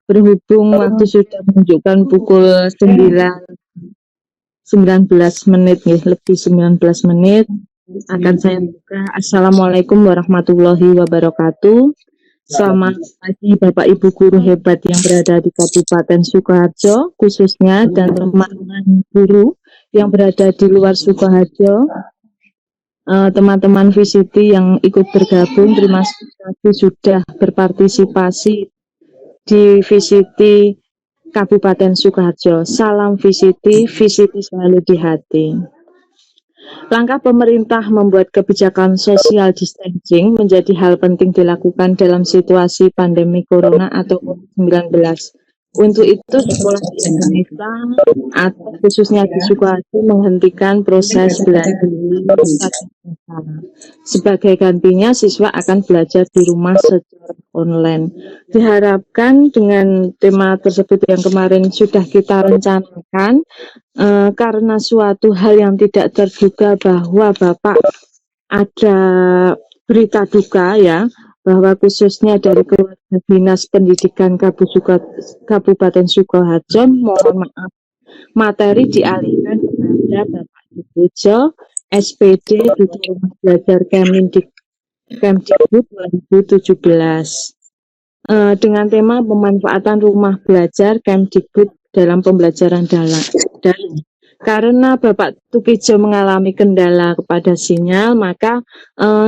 Berhubung waktu sudah menunjukkan pukul 19 menit, ya, lebih 19 menit, akan saya buka. Assalamualaikum warahmatullahi wabarakatuh. Selamat pagi Bapak Ibu guru hebat yang berada di Kabupaten Sukoharjo khususnya, dan teman-teman guru yang berada di luar Sukoharjo. Teman-teman VCT yang ikut bergabung, terima kasih sudah berpartisipasi di VCT Kabupaten Sukoharjo. Salam VCT, VCT selalu di hati. Langkah pemerintah membuat kebijakan social distancing menjadi hal penting dilakukan dalam situasi pandemi corona atau COVID-19. Untuk itu, sekolah di Indonesia atau khususnya di Sukoharjo menghentikan proses belajar sebagai gantinya siswa akan belajar di rumah secara online. Diharapkan dengan tema tersebut yang kemarin sudah kita rencanakan, karena suatu hal yang tidak terduga bahwa Bapak ada berita duka, ya, bahwa khususnya dari keluarga Dinas Pendidikan Kabupaten Sukoharjo, mohon maaf, materi dialihkan kepada Bapak Ibu SPD Duta Rumah Belajar Kemdikbud 2017, dengan tema pemanfaatan rumah belajar Kemdikbud dalam pembelajaran daring. Karena Bapak Tukijo mengalami kendala kepada sinyal, maka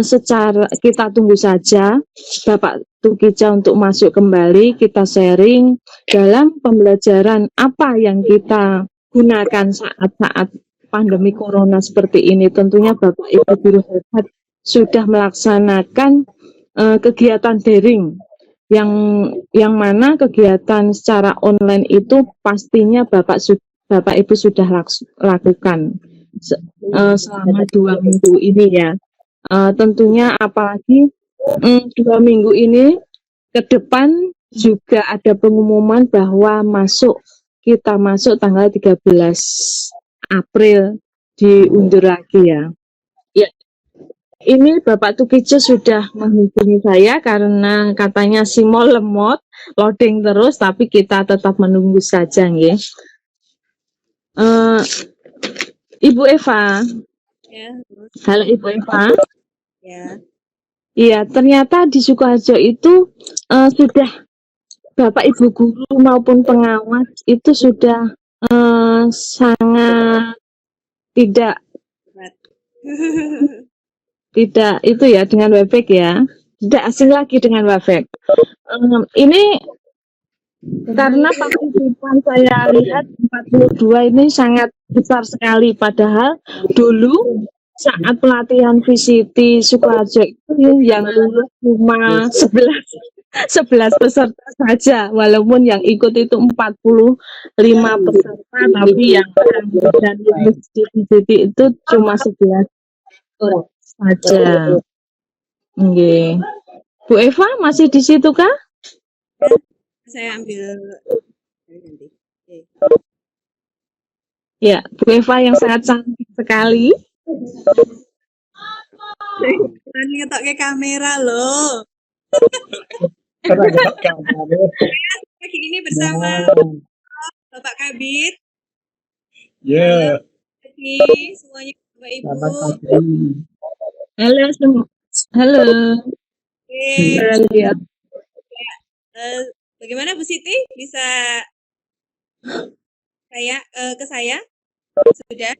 secara kita tunggu saja Bapak Tukijo untuk masuk kembali, kita sharing dalam pembelajaran apa yang kita gunakan saat-saat pandemi corona seperti ini. Tentunya Bapak Ibu guru hebat sudah melaksanakan kegiatan daring, yang mana kegiatan secara online itu pastinya Bapak Ibu sudah lakukan selama 2 minggu ini, ya. Tentunya apalagi 2 minggu ini ke depan juga ada pengumuman bahwa kita masuk tanggal 13 April diundur lagi, ya. Ini Bapak Tukijo sudah menghubungi saya karena katanya Simol lemot, loading terus, tapi kita tetap menunggu saja, nggih. Ibu Eva. Ya. Halo Ibu Eva. Ya. Iya, ternyata di Sukoharjo itu sudah Bapak Ibu guru maupun pengawas itu sudah sangat tidak itu, ya, dengan Webex, ya, tidak asing lagi dengan Webex. Ini karena partisipan saya lihat 42 ini sangat besar sekali, padahal dulu saat pelatihan VCT Sukoharjo itu yang lulus cuma 11 peserta saja, walaupun yang ikut itu 45 peserta, tapi yang lulus di VCT itu cuma 11 orang saja. Oke. Bu Eva masih di situ kah? Saya ambil nanti. Ya, Bu Eva yang sangat cantik sekali. Kan ngetok ke kamera loh. Pagi ini bersama Bapak Kabit. Ya. Pagi semuanya Bapak Ibu. Halo semua. Halo. Ya. Bagaimana Bu Siti bisa ke saya? Sudah?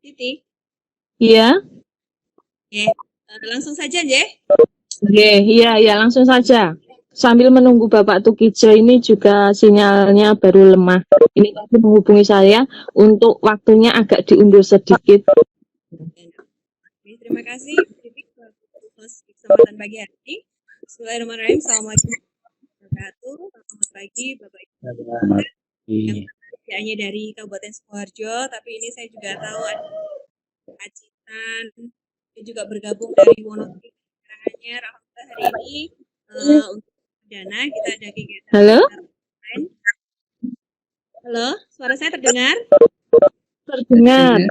Siti? Iya. Oke, langsung saja, Nje. Oke, iya, langsung saja. Sambil menunggu Bapak Tukijo, ini juga sinyalnya baru lemah. Ini tadi menghubungi saya untuk waktunya agak diundur sedikit. Terima kasih atas kesempatan pagi hari ini. Bismillahirrahmanirrahim. Assalamualaikum warahmatullahi wabarakatuh. Selamat pagi Bapak Ibu. Yang hanya dari Kabupaten Sukoharjo, tapi ini saya juga tahu ada Pacitan, yang juga bergabung dari Wonogiri. Alhamdulillah hari ini untuk perdana kita ada kegiatan. Halo? Halo, suara saya terdengar?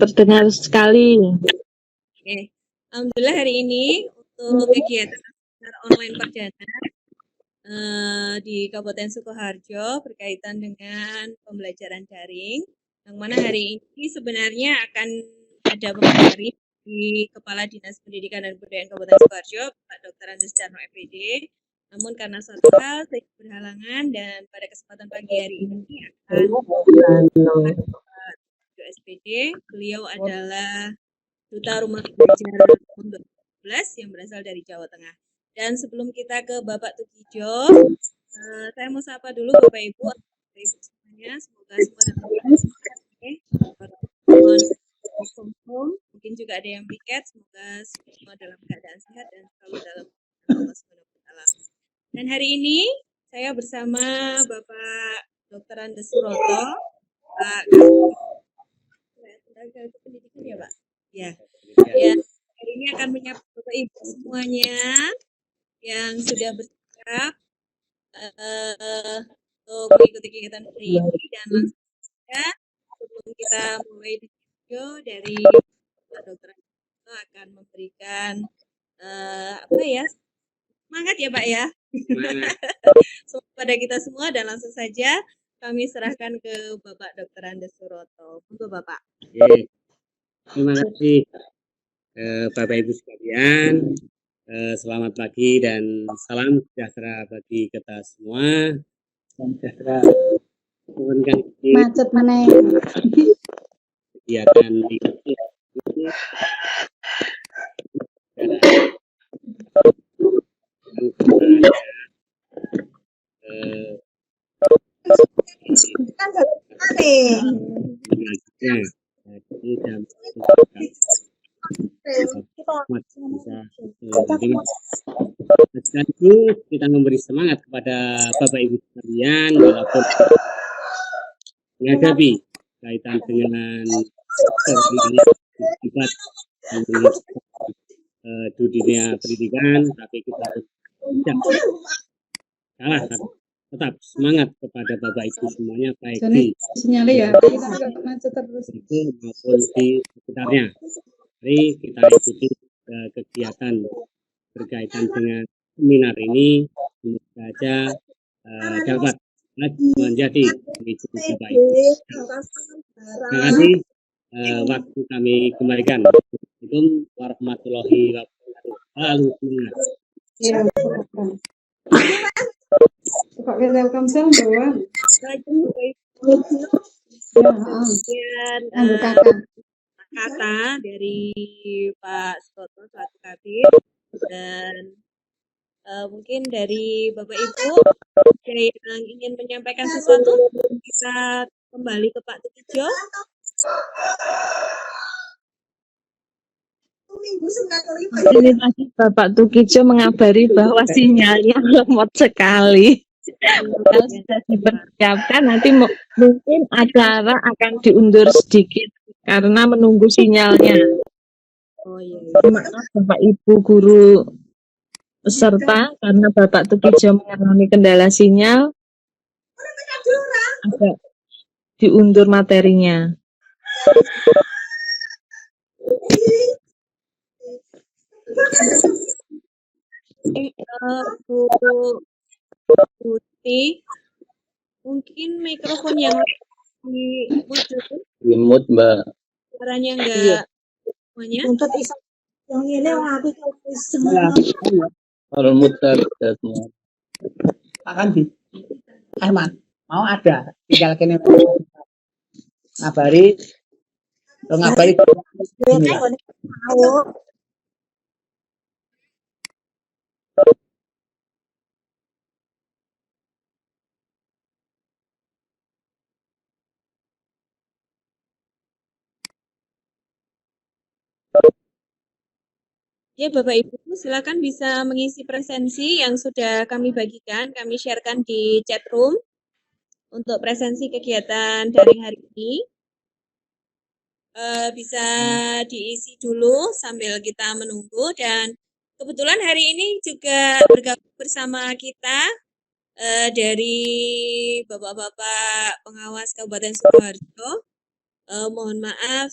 Terdengar sekali. Oke. Alhamdulillah hari ini untuk kegiatan seminar online perdana di Kabupaten Sukoharjo berkaitan dengan pembelajaran daring, yang mana hari ini sebenarnya akan ada pemateri di Kepala Dinas Pendidikan dan Kebudayaan Kabupaten Sukoharjo, Pak Dr. Andes Carno FPD. Namun karena suatu hal saya berhalangan dan pada kesempatan pagi hari ini akan Pak SPD. Beliau adalah Duta Rumah Belajar tahun 2012 yang berasal dari Jawa Tengah. Dan sebelum kita ke Bapak Tukijo, saya mau sapa dulu Bapak Ibu semuanya. Semoga semua dalam keadaan sehat. Mungkin juga ada yang piket. Semoga semua dalam keadaan sehat dan selalu dalam Allah Subhanahu wa Ta'ala. Dan hari ini saya bersama Bapak Dr. Andes Suroto, Pak Tenaga Pendidikan ya Pak? Ya. Ya, hari ini akan menyapa Bapak Ibu semuanya yang sudah bersiap untuk mengikuti kegiatan hari ini, dan langsung saja sebelum kita mulai video dari Pak Dr. akan memberikan semangat ya Pak ya. Semoga pada kita semua, dan langsung saja kami serahkan ke Bapak Dr. Andes Suroto. Monggo Bapak. Terima kasih Bapak Ibu sekalian. Selamat pagi dan salam sejahtera bagi kita semua. Salam sejahtera. Macet mana? Kegiatan di sekaligus kita memberi semangat kepada Bapak Ibu sekalian walaupun menghadapi kaitan dengan akibat di dunia pendidikan, tapi kita salah tetap semangat kepada Bapak Ibu semuanya, baik di itu maupun di sekitarnya. Mari kita ikuti kegiatan berkaitan dengan seminar ini, semoga saja dapat menjadi pemicu Bapak Ibu. Terima kasih. Waktu kami kembalikan. Assalamualaikum warahmatullahi wabarakatuh. Pakai Telkomsel doang. Kata dari Pak Suroto selaku Kabir, dan mungkin dari Bapak Ibu yang ingin menyampaikan sesuatu, kita kembali ke Pak Tukijo. Ini tadi Bapak Tukijo mengabari bahwa sinyalnya lemot sekali. Kalau sudah dipersiapkan, nanti mungkin acara akan diundur sedikit karena menunggu sinyalnya. Maaf Bapak Ibu guru peserta, karena Bapak Tukijo mengalami kendala sinyal, agak diundur materinya. Bu Putih, mungkin mikrofon yang di Remote Mbak. suaranya enggak semuanya. Yang ini aku Kalau muter semua. Akan di Ahmad mau ada tinggal kene ngabari Ya, Bapak Ibu, silakan bisa mengisi presensi yang sudah kami bagikan, kami sharekan di chat room untuk presensi kegiatan daring hari ini. Bisa diisi dulu sambil kita menunggu, dan kebetulan hari ini juga bergabung bersama kita dari Bapak-Bapak pengawas Kabupaten Sukoharjo. Mohon maaf,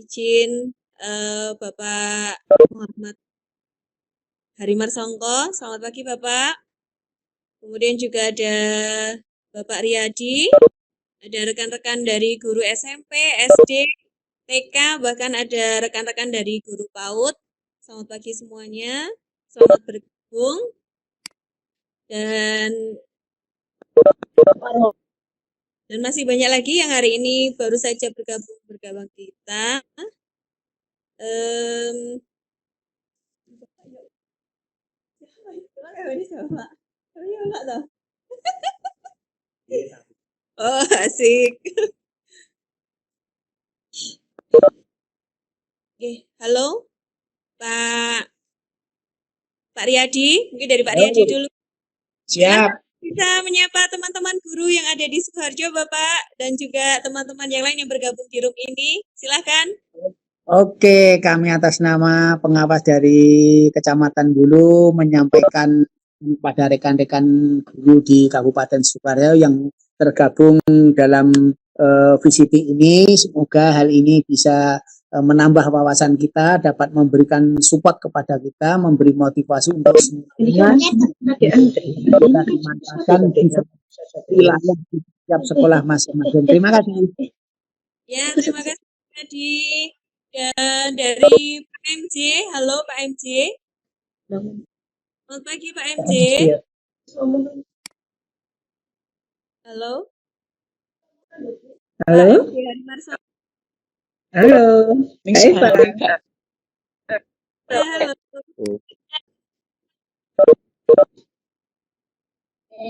izin Bapak Muhammad Harimar Songko. Selamat pagi Bapak. Kemudian juga ada Bapak Riyadi, ada rekan-rekan dari guru SMP, SD, TK, bahkan ada rekan-rekan dari guru PAUD. Selamat pagi semuanya. Selamat bergabung. Dan masih banyak lagi yang hari ini baru saja bergabung kita. Oh, asik. Oke, halo Pak Riyadi, mungkin dari Pak Riyadi dulu. Siap. Bisa menyapa teman-teman guru yang ada di Sukoharjo, Bapak, dan juga teman-teman yang lain yang bergabung di room ini. Silahkan. Oke, kami atas nama pengawas dari Kecamatan Bulu menyampaikan kepada rekan-rekan guru di Kabupaten Sukoharjo yang tergabung dalam VCT ini. Semoga hal ini bisa menambah wawasan kita, dapat memberikan support kepada kita, memberi motivasi untuk semuanya kita dimanfaatkan di wilayah di setiap sekolah masing-masing. Terima kasih. Ya, terima kasih tadi. Dan dari Pak MJ, halo Pak MJ. Selamat pagi Pak MJ. Halo. Halo. Pak MJ Harimar Songko. Halo. Eva. Halo.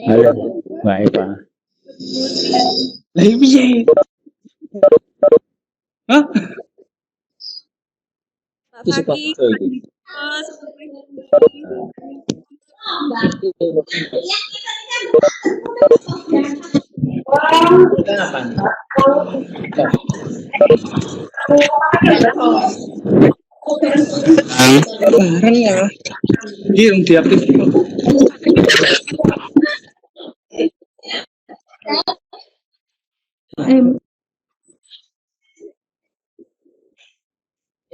Halo, Mbak Eva. Lah piye? Hah? Pak Faki. Bareng ya. Dia diaktifkan.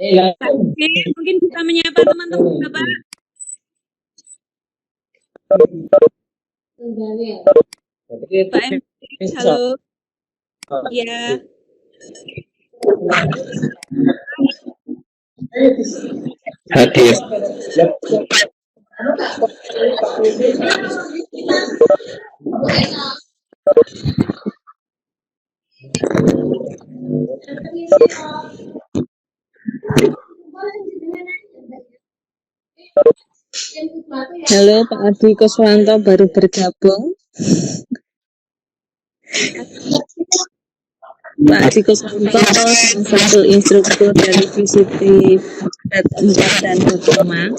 Oke, mungkin bisa menyapa teman-teman Bapak. Pak MJ, halo. Ya. Hadir. Halo Pak Adi Kuswanto baru bergabung. Pak Adi Kuswanto salah satu instruktur dari VCT 4 dan 5.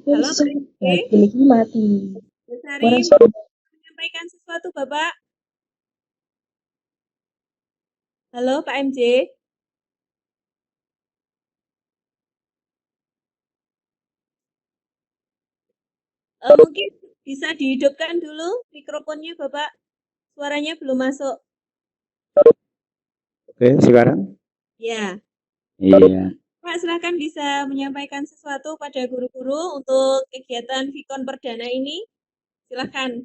Halo Pak MJ. Ini mati. Besari, menyampaikan sesuatu Bapak. Halo Pak MJ. Mungkin bisa dihidupkan dulu mikrofonnya Bapak. Suaranya belum masuk. Oke, sekarang? Ya. Iya. Pak, silahkan bisa menyampaikan sesuatu pada guru-guru untuk kegiatan Vikon Perdana ini. Silahkan.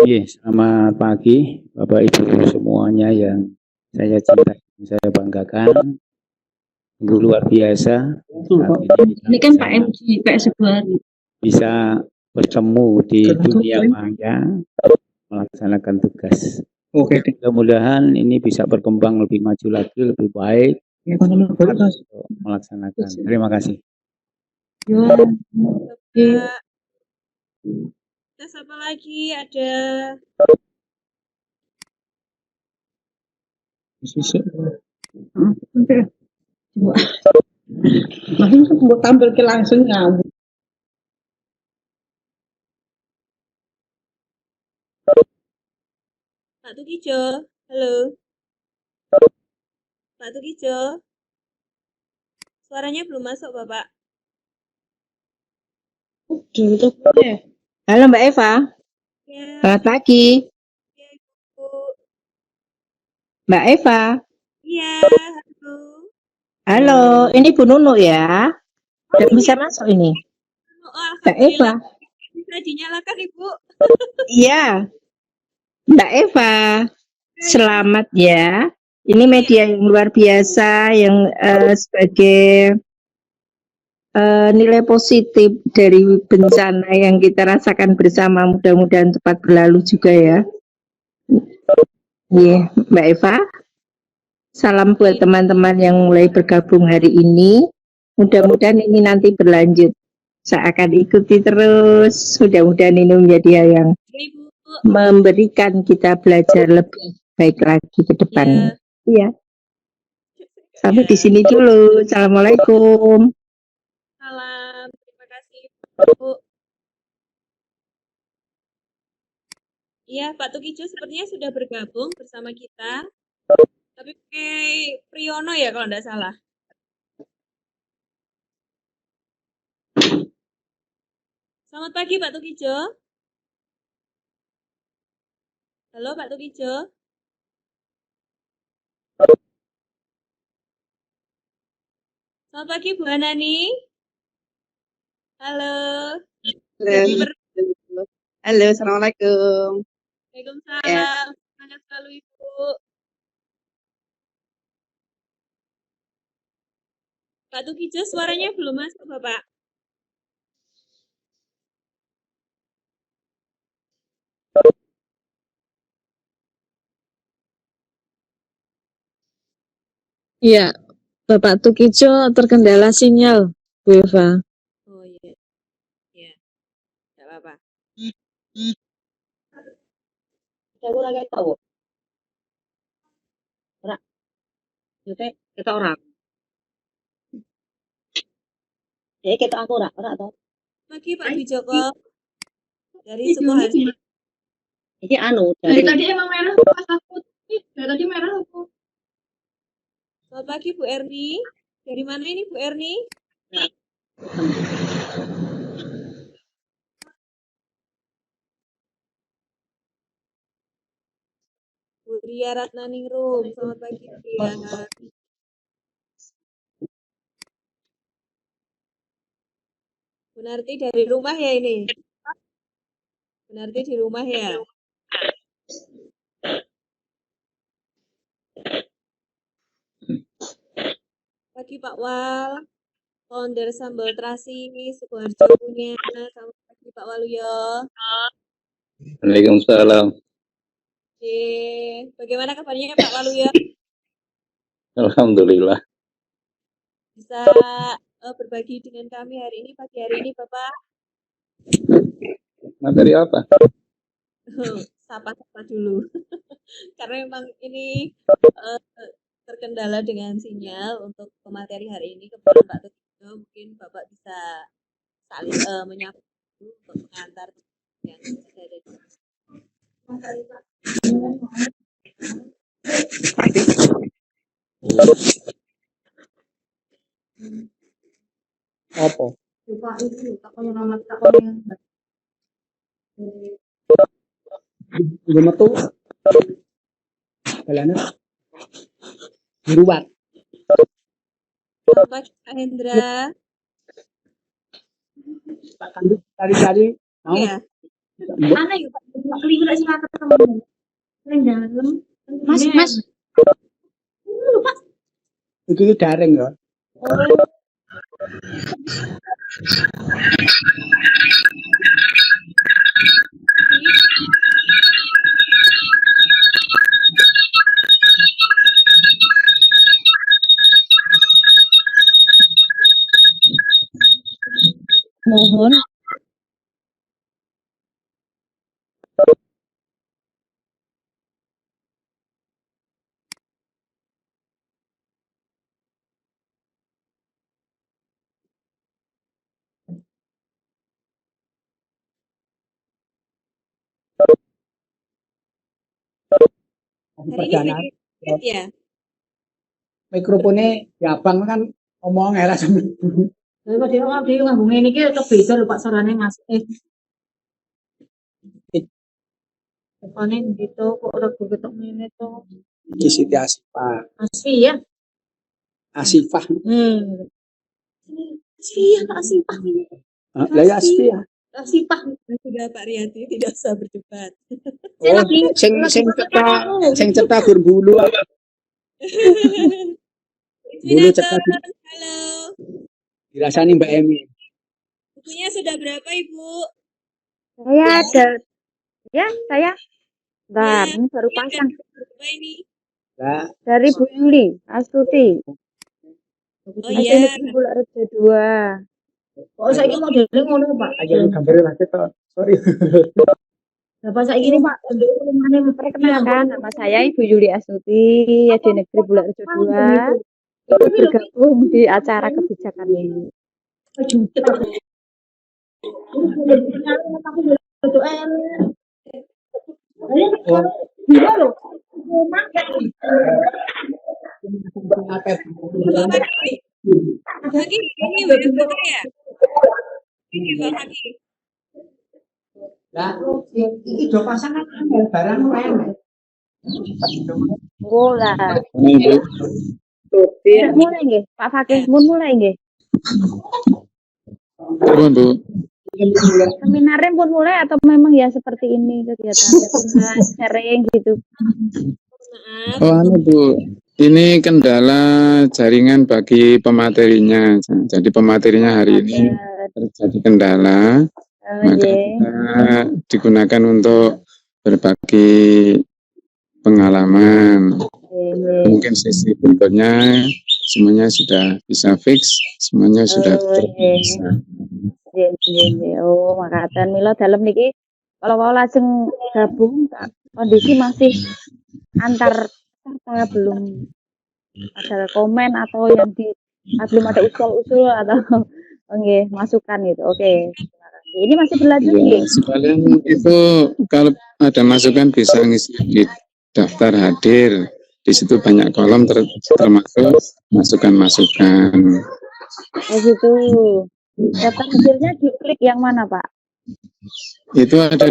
Iya, selamat pagi Bapak Ibu semuanya yang saya cintai, yang saya banggakan. Sungguh luar biasa. Ini kan Pak MG kayak sebuah bisa bertemu di dunia maya melaksanakan tugas. Oke. Mudah-mudahan ini bisa berkembang lebih maju lagi, lebih baik untuk melaksanakan. Terima kasih. Bapak. Tes apa lagi? Ada Langsung mau tampil ke langsung kamu. Pak Tukijo. Halo. Pak Tukijo. Suaranya belum masuk, Bapak. Halo Mbak Eva. Ya. Selamat pagi. Ya, Ibu. Mbak Eva. Iya, halo. Halo, ini Bu Nunu ya. Udah bisa masuk ini. Oh, Mbak Eva. alhamdulillah bisa dinyalakan Ibu. Iya, Mbak Eva. Selamat ya. Ini media yang luar biasa yang sebagai nilai positif dari bencana yang kita rasakan bersama. Mudah-mudahan cepat berlalu juga ya. Iya, Mbak Eva. Salam buat teman-teman yang mulai bergabung hari ini. Mudah-mudahan ini nanti berlanjut. Saya akan ikuti terus. Mudah-mudahan ini menjadi hal yang Ibu. memberikan kita belajar lebih baik lagi ke depan. Iya. Sampai di sini dulu. Assalamualaikum. Salam. Terima kasih Bu. Iya, Pak Tukijo sepertinya sudah bergabung bersama kita. Tapi pakai Priyono ya kalau tidak salah. Selamat pagi Pak Tukijo. Halo Pak Tukijo. Selamat pagi Bu Hanani. Halo. Halo, assalamualaikum. Waalaikumsalam. Semangat selalu Ibu. Pak Tukijo suaranya belum masuk Bapak. Iya, Bapak Tukijo terkendala sinyal, Bu Eva. Oh iya. Iya. Enggak apa-apa. Aku lagi tahu. Ora. Kita orang. Kita aku ora tahu. Pagi Pak Wijoko. Dari Sukoharjo. Iki anu Dari tadi emang merah pas aku dari tadi merah aku. Selamat pagi Bu Erni. Dari mana ini Bu Erni? Bu Ria Ratnaningrum. Selamat pagi Bu Ria. Bu Narti dari rumah ya ini? Bu Narti di rumah ya? Pagi Pak Wal. Founder Sambal Terasi Sukoharjo punya. Selamat pagi Pak Waluyo. Waalaikumsalam. Bagaimana kabarnya Pak Waluyo? Alhamdulillah. Bisa berbagi dengan kami hari ini, pagi hari ini Bapak? Materi apa? Sapa-sapa dulu. Karena memang ini terkendala dengan sinyal untuk pemateri hari ini. Kebetulan Pak Tukijo, mungkin Bapak bisa saling menyapa dulu untuk pengantar yang sudah ada di Apa? Lupa itu, tak punya nama tak punya. Udah metu. Galane. Diruat. Selamat pagi Pak Hendra. Pak Kandi cari-cari. Mau. Iya. Mana yuk Pak? Keliru lagi sama teman. Keren dalam. Mas. Lupa. Iki daring ya. Mohon. Hari ini Perdana. sedikit ya. Mikrofonnya ya Bang kan ngomong era sampe. Kalau dia ngambung ini kita beda lupa suaranya ngasih. Pokoknya gitu kok udah ketok ini tuh. Iki Siti Asifa. Asli ya. Asifah. Iya, Kak Sipah ini. Lah ya Asifah. Kak Sipah. Sudah Pak Riyadi, tidak usah berdebat. Oh, sing cetak berbulu. Bulu cetak Halo. dirasani Mbak Emi. Bukunya sudah berapa, Ibu? Saya ada, ya saya. Bentar, Ya, ini baru ini pasang berapa ini? Lah, dari Bu Yuli Astuti. Oh iya, Negeri Bulakrejo 2. Oh, saiki modelnya ngono, Pak. aja gambarnya lagi toh. Sorry. Bapak saiki Ini Pak, perkenalkan nama saya Ibu Yuli Astuti, ya di Negeri Bulakrejo 2. Ikut bergabung di acara kebijakan ini. Pagi ini WFH ya? Ini Pak Pagi. Lah, iki do pasangan barang lain. Oh lah, Ibu. mulai nggih, Pak Fakih mun mulai nggih. Bu. Seminarnya pun mulai atau memang ya seperti ini kegiatan sharing gitu. Maaf, Oh, Bu. Ini kendala jaringan bagi pematerinya. Jadi pematerinya hari ini terjadi kendala. Maka kita digunakan untuk berbagi pengalaman. Mungkin sesi berikutnya semuanya sudah bisa fix, semuanya sudah terbiasa. Oh, makatan mila dalam niki kalau mau langsung gabung kondisi masih antar peserta belum ada komen atau yang belum ada usul-usul atau nggih masukan gitu. Oke. Ini masih berlanjut Ya, nggih. sekalian itu kalau ada masukan bisa ngisi di daftar hadir. Di situ banyak kolom termasuk masukan-masukan. Oh gitu. Daftar hadirnya diklik yang mana, Pak? Itu ada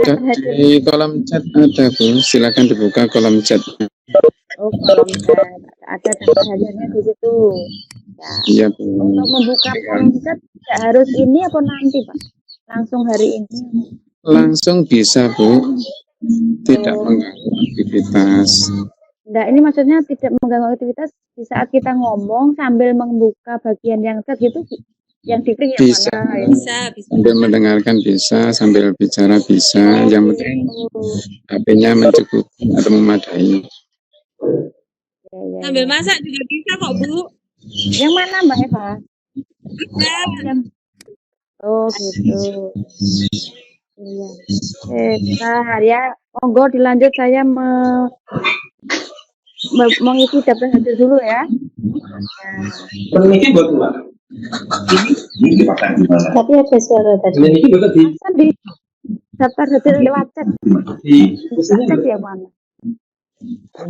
di kolom chat ada, Bu. Silakan dibuka kolom chat. Oh, kolom chat. Ada daftar hadirnya di situ. Ya. Iya, Bu. Untuk membuka kolom chat tidak harus ini apa nanti, Pak? Langsung hari ini. Langsung bisa, Bu. Tidak mengganggu aktivitas. Enggak, ini maksudnya tidak mengganggu aktivitas di saat kita ngomong sambil membuka bagian yang chat gitu, yang diklik yang Bisa. mana? bisa. Sambil mendengarkan bisa, sambil bicara bisa. Yang penting HP-nya mencukupi atau memadai. Ya. Sambil masak juga bisa kok, Bu. Yang mana, Mbak Eva? Bisa. Oh gitu. Iya. Bentar ya, monggo dilanjut saya mengisi daftar hadir dulu ya. Ini buat apa? Ini dimakan di mana? Tapi ada suara tadi. Ini buat di Di daftar hadir lewat chat. Chat yang mana?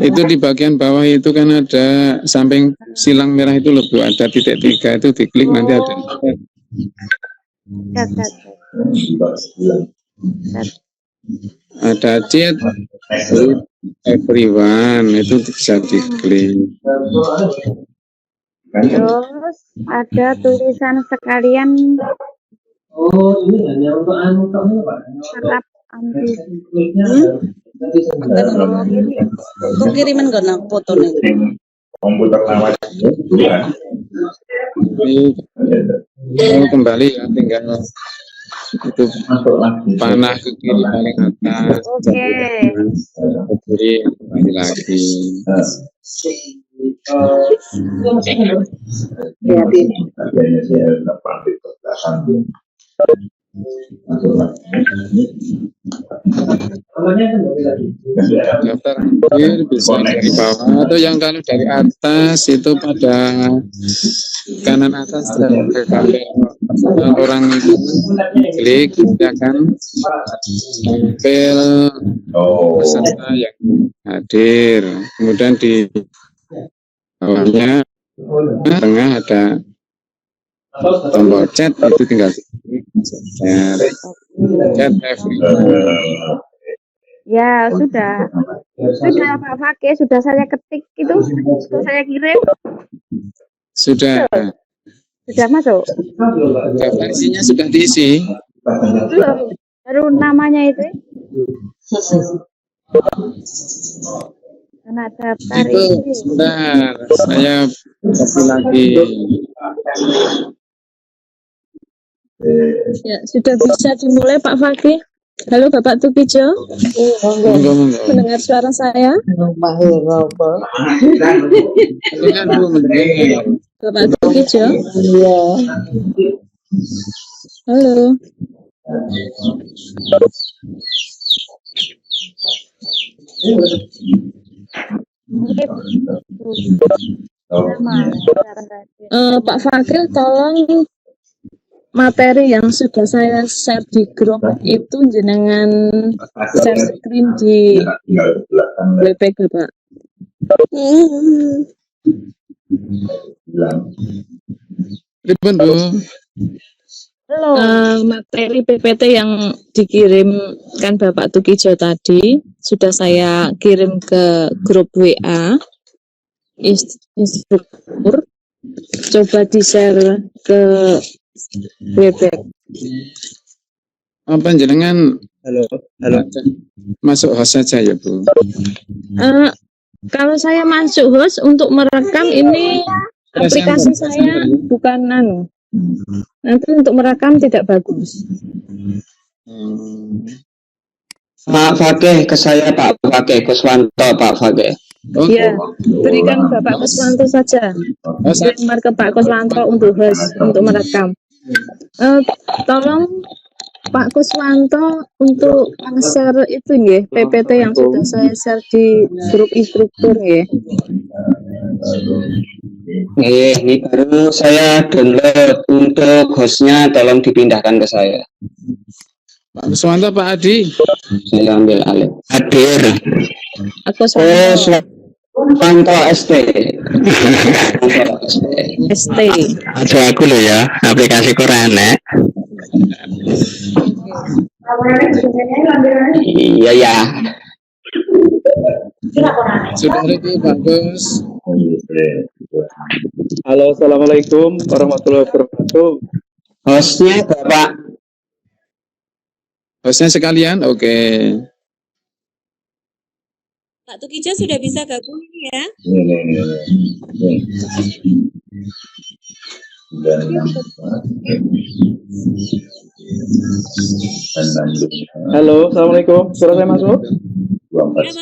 Itu di bagian bawah itu kan ada samping silang merah itu loh, Bu. Ada titik 3 itu diklik nanti ada. Chat. Ada chat everyone itu bisa diklik. Terus ada tulisan sekalian Oh, ini hanya untuk anu kamu, Pak. harap anti. Kok kiriman gak nak foto nih? Komputer lawas bukan. Ini kembali ya, tinggal itu panah ke kiri paling atas. Oke. Ke kiri kembali lagi. Harganya sih dapat di belakang. Daftar hadir bisa dari bawah atau yang kalau dari atas itu pada kanan atas ada gambar orang itu klik dia akan tampil peserta yang hadir, kemudian di bawahnya tengah ada tombol chat itu tinggal chat everyone. Ya sudah Pak Fakih, sudah saya ketik itu, sudah saya kirim. Sudah. Sudah masuk? Daftar isinya sudah diisi. Belum. Baru namanya itu. Karena daftar Itu ini. sebentar, saya copy lagi. Ya, sudah bisa dimulai Pak Fakih. Halo Bapak Tukijo, Monggo, monggo. mendengar suara saya? Mendengar Bu, mendengar. Bapak Tukijo? Halo. Pak Fakih, tolong materi yang sudah saya share di grup itu jenengan share screen di WPG Pak. Ribun Bu. Materi PPT yang dikirimkan Bapak Tukijo tadi sudah saya kirim ke grup WA instruktur. Coba di-share ke WebEx. Apa jenengan Halo. masuk host saja ya Bu? Kalau saya masuk host untuk merekam ini aplikasi saya bukan nanti untuk merekam tidak bagus. Pak Fakih ke saya, Pak Fakih Kuswanto, Pak Fakih. Ya, berikan Bapak Kuswanto saja. Lembar ke Pak Kuswanto untuk host, untuk merekam. Tolong Pak Kuswanto untuk share itu nggih, PPT yang sudah saya share di grup instruktur nggih. Ini baru saya download. Untuk hostnya tolong dipindahkan ke saya. Pak Kuswanto, Pak Adi. Saya ambil alih. Hadir. Aku Kuswanto ST. ST. Aja aku loh ya, aplikasi Koreane. Iya ya. Sudah ready, bagus. Halo, assalamualaikum warahmatullahi wabarakatuh. Hostnya Bapak. Hostnya sekalian, oke. Pak Tukijo sudah bisa gabung ini ya? Halo, assalamualaikum. Suara saya masuk? Ya, Mas.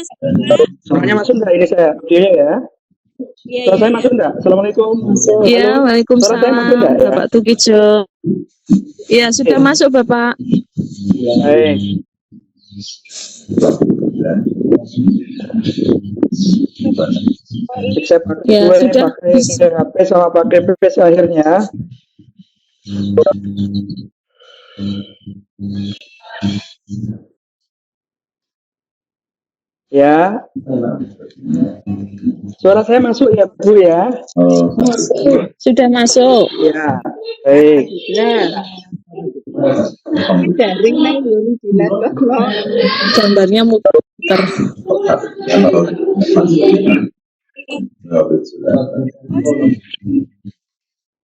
Suaranya masuk nggak ini saya? Audionya ya? Iya, Suara saya masuk nggak? Assalamualaikum. Iya, Suara saya waalaikumsalam masuk nggak ya? Bapak Tukijo. Iya, sudah masuk Bapak. Baik. Saya pakai Ya, dua ini, sudah. pakai HP sama pakai PPS akhirnya. Ya. Suara saya masuk ya, Bu ya? Sudah masuk. Ya. Baik. Gambarnya muter.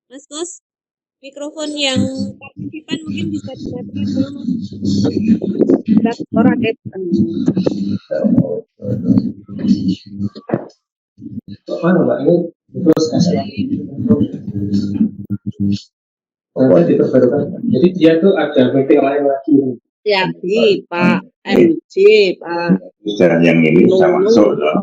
Mas Kos, mikrofon yang partisipan mungkin bisa dimatikan dulu, Mas. Mana Mbak ini terus diperbarukan. Jadi dia tuh ada meeting lain lagi. Jadi Pak MJ, Pak. Dan yang ini bisa masuk loh.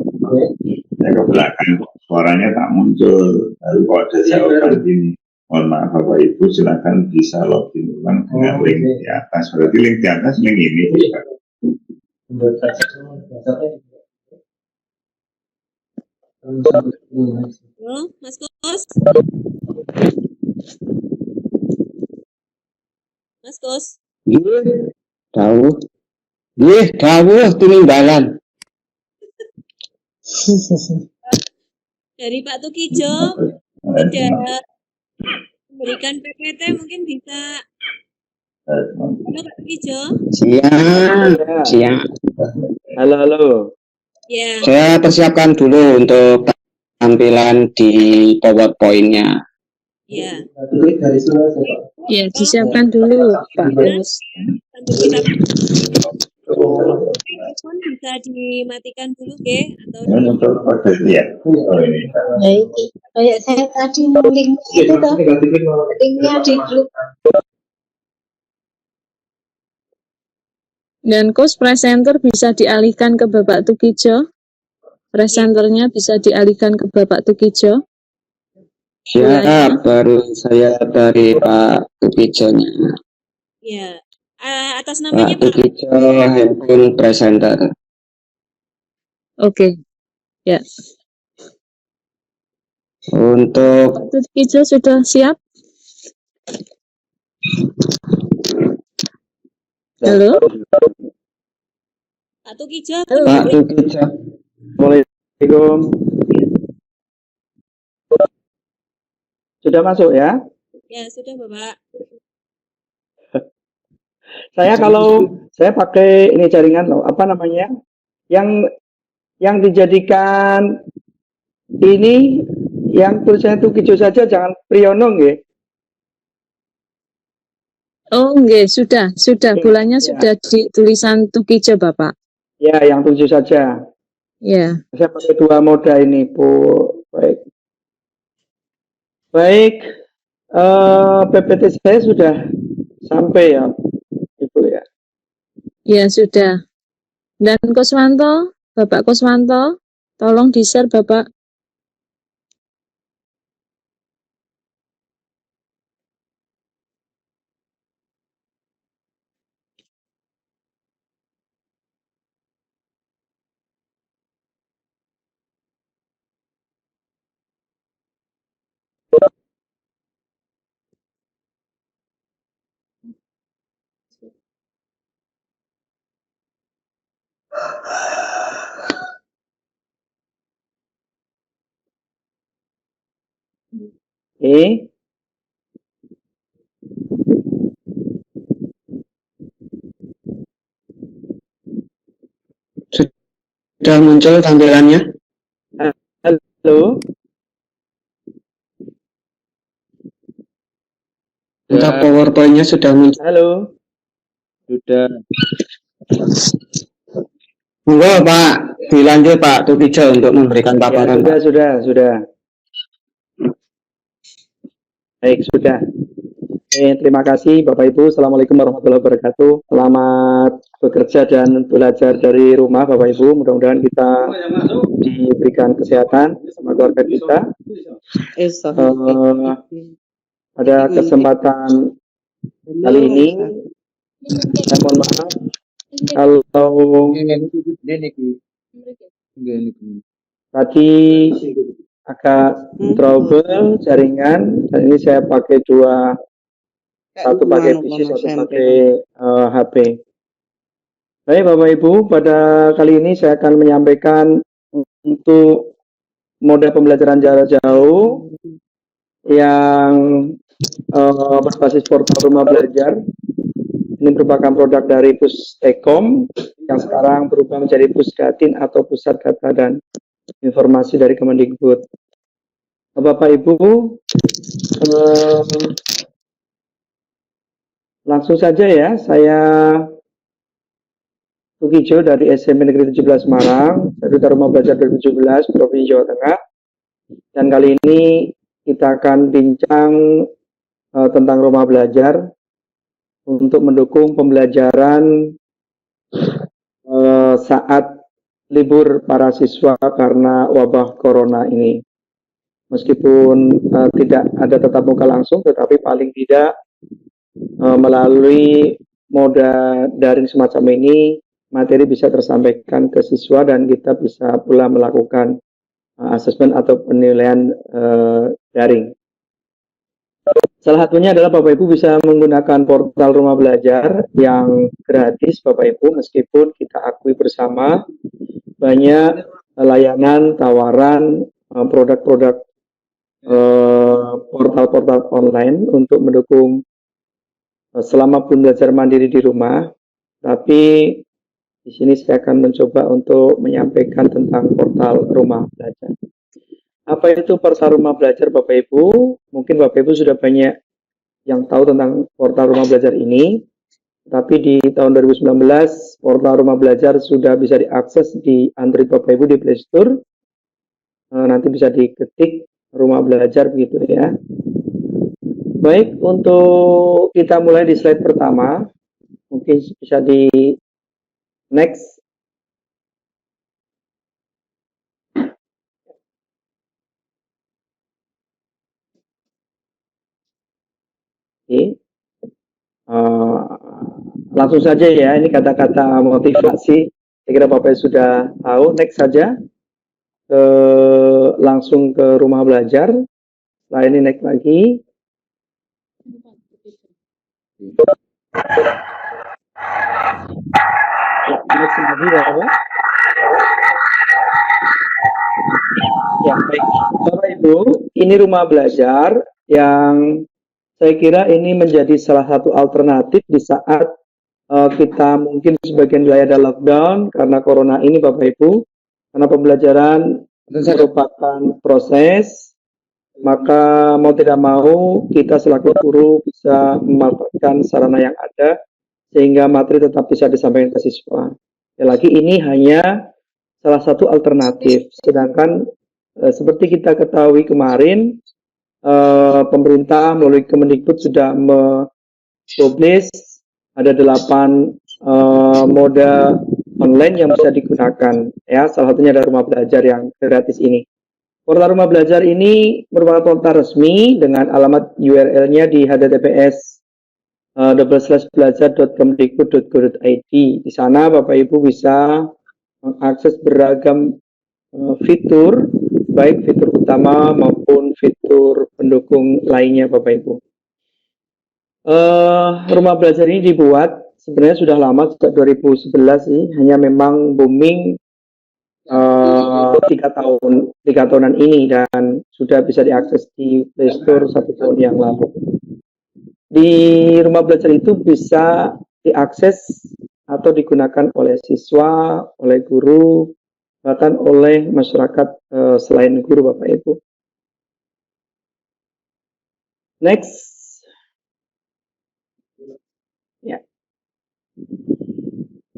Ya ke belakang suaranya tak muncul. Lalu kalau ada jawaban ini, mohon maaf Bapak Ibu, silakan bisa login ulang dengan link di atas. Berarti link di atas link ini. Halo, Mas Kos. Mas Kos. Dawuh tinimbalan. Dari Pak Tukijo sudah memberikan PPT, mungkin bisa. Halo Pak Tukijo. Siang. Halo. Ya. Saya persiapkan dulu untuk tampilan di PowerPoint-nya. Ya. Ya, disiapkan dulu, Pak Bos. Untuk kita mikrofon bisa dimatikan dulu, ke atau Kayak saya tadi link itu toh, linknya di grup. Dan Coach presenter bisa dialihkan ke Bapak Tukijo. Presenternya bisa dialihkan ke Bapak Tukijo. Ya, baru saya dari Pak Tukijo-nya. ya. Atas namanya Pak Tukijo handphone presenter. Oke. Ya. Untuk Pak Tukijo sudah siap? Halo? Pak Tukijo. Pak Tukijo. Assalamualaikum. Sudah masuk ya? Ya, sudah Bapak. Saya pakai ini jaringan loh, apa namanya? Yang dijadikan ini yang tulisannya Tukijo saja, jangan Priyono nggih. Oh, nggih, sudah. Bulannya sudah di tulisan Tukijo, Bapak. Ya, yang Tukijo saja. Ya. Saya pakai dua moda ini, Bu. Baik, PPT saya sudah sampai ya, Ibu ya. Ya, sudah. Dan Koswanto, Bapak Koswanto, tolong di-share, Bapak. Sudah muncul tampilannya? Halo? Untuk PowerPoint-nya sudah muncul. Halo? Sudah. Monggo Pak, dilanjut Pak Tukijo untuk memberikan paparan. Ya, sudah. Baik, sudah. Terima kasih Bapak Ibu. Assalamualaikum warahmatullahi wabarakatuh. Selamat bekerja dan belajar dari rumah Bapak Ibu. Mudah-mudahan kita diberikan kesehatan sama keluarga kita. Pada kesempatan kali ini, saya mohon maaf kalau tadi agak trouble jaringan, dan ini saya pakai satu pakai PC, satu pakai HP. Baik Bapak Ibu, pada kali ini saya akan menyampaikan untuk model pembelajaran jarak jauh yang berbasis portal rumah belajar. Ini merupakan produk dari Pustekom yang sekarang berubah menjadi Pusdatin atau Pusat Data dan Informasi dari Kemendikbud. Bapak Ibu, langsung saja ya, saya Tukijo dari SMP Negeri 17 Semarang, Duta Rumah Belajar 2017, Provinsi Jawa Tengah. Dan kali ini kita akan bincang tentang rumah belajar untuk mendukung pembelajaran saat libur para siswa karena wabah corona ini. Meskipun tidak ada tatap muka langsung, tetapi paling tidak melalui moda daring semacam ini, materi bisa tersampaikan ke siswa dan kita bisa pula melakukan asesmen atau penilaian daring. Salah satunya adalah Bapak Ibu bisa menggunakan portal rumah belajar yang gratis Bapak Ibu, meskipun kita akui bersama banyak layanan, tawaran, produk-produk portal-portal online untuk mendukung selama belajar mandiri di rumah. Tapi di sini saya akan mencoba untuk menyampaikan tentang portal rumah belajar. Apa itu portal rumah belajar Bapak Ibu? Mungkin Bapak Ibu sudah banyak yang tahu tentang portal rumah belajar ini. Tapi di tahun 2019, portal rumah belajar sudah bisa diakses di Android Bapak Ibu di Play Store. Nanti bisa diketik rumah belajar begitu ya. Baik, untuk kita mulai di slide pertama. Mungkin bisa di next. Oke. Langsung saja ya, ini kata-kata motivasi. Saya kira Bapak sudah tahu. Next saja. Langsung ke rumah belajar. Setelah ini next lagi. Next lagi Bapak. Ya, baik. Bapak Ibu, ini rumah belajar yang saya kira ini menjadi salah satu alternatif di saat kita mungkin sebagian wilayah ada lockdown karena corona ini Bapak Ibu, karena pembelajaran merupakan proses, maka mau tidak mau kita selaku guru bisa memanfaatkan sarana yang ada sehingga materi tetap bisa disampaikan ke siswa. Lagi ini hanya salah satu alternatif, sedangkan seperti kita ketahui kemarin pemerintah melalui Kemendikbud sudah mempublish ada 8 moda online yang bisa digunakan ya, salah satunya ada rumah belajar yang gratis ini. Portal rumah belajar ini merupakan portal resmi dengan alamat URL-nya di https://belajar.kemdikbud.go.id. Di sana Bapak Ibu bisa mengakses beragam fitur, baik fitur utama maupun fitur pendukung lainnya Bapak Ibu. Rumah belajar ini dibuat sebenarnya sudah lama, sejak 2011 sih, hanya memang booming 3 tahunan ini dan sudah bisa diakses di Play Store 1 tahun yang lalu. Di rumah belajar itu bisa diakses atau digunakan oleh siswa, oleh guru, bahkan oleh masyarakat selain guru Bapak Ibu. Next. Ya.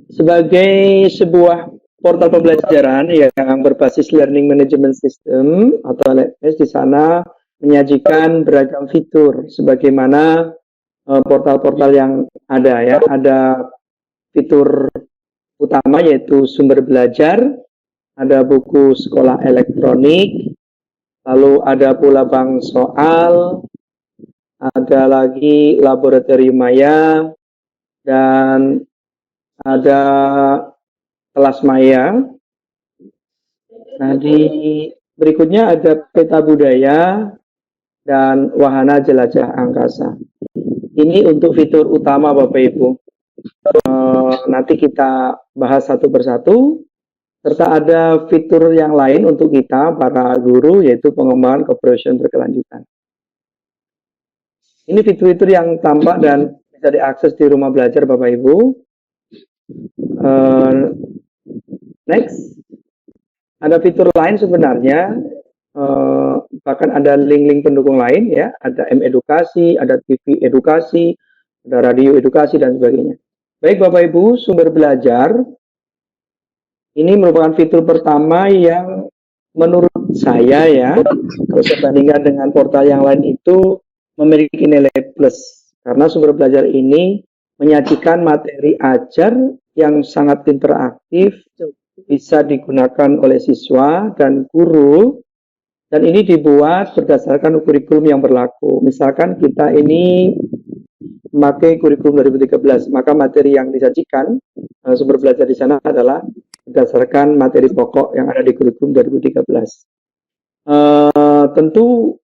Sebagai sebuah portal pembelajaran yang berbasis Learning Management System atau LMS, di sana menyajikan beragam fitur sebagaimana portal-portal yang ada ya. Ada fitur utama yaitu sumber belajar, ada buku sekolah elektronik, lalu ada pula bank soal, ada lagi laboratorium maya, dan ada kelas maya. Nah, di berikutnya ada peta budaya dan wahana jelajah angkasa. Ini untuk fitur utama Bapak Ibu. Nanti kita bahas satu persatu. Serta ada fitur yang lain untuk kita, para guru, yaitu pengembangan keprofesional berkelanjutan. Ini fitur-fitur yang tampak dan bisa diakses di rumah belajar Bapak Ibu. Next. Ada fitur lain sebenarnya, bahkan ada link-link pendukung lain ya, ada M-edukasi, ada TV edukasi, ada radio edukasi, dan sebagainya. Baik Bapak Ibu, sumber belajar ini merupakan fitur pertama yang menurut saya ya, kalau saya bandingkan dengan portal yang lain itu memiliki nilai plus. Karena sumber belajar ini menyajikan materi ajar yang sangat interaktif, bisa digunakan oleh siswa dan guru, dan ini dibuat berdasarkan kurikulum yang berlaku. Misalkan kita ini memakai kurikulum 2013, maka materi yang disajikan sumber belajar di sana adalah berdasarkan materi pokok yang ada di kurikulum 2013. Tentu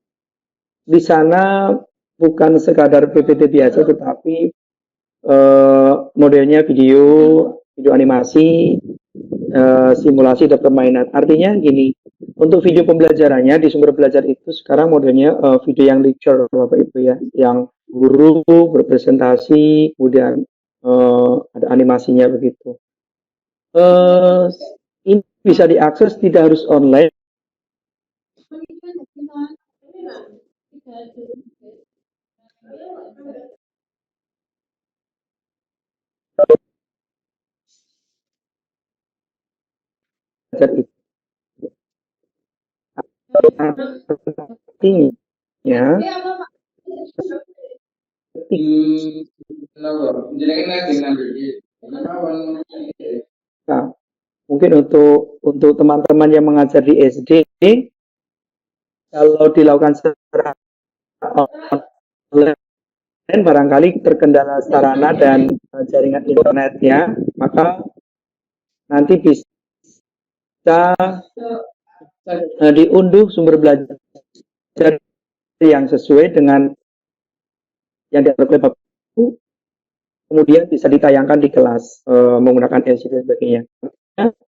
di sana bukan sekadar PPT biasa, tetapi modelnya video animasi, simulasi dan permainan. Artinya gini, untuk video pembelajarannya di sumber belajar itu sekarang modelnya video yang lecture Bapak Ibu ya, yang guru berpresentasi, kemudian ada animasinya begitu. Ini bisa diakses, tidak harus online. itu artinya nah, mungkin untuk teman-teman yang mengajar di SD, kalau dilakukan secara online barangkali terkendala sarana dan jaringan internetnya, maka nanti bisa diunduh sumber belajar yang sesuai dengan yang diatur oleh Bapak Ibu, kemudian bisa ditayangkan di kelas menggunakan LCD dan sebagainya.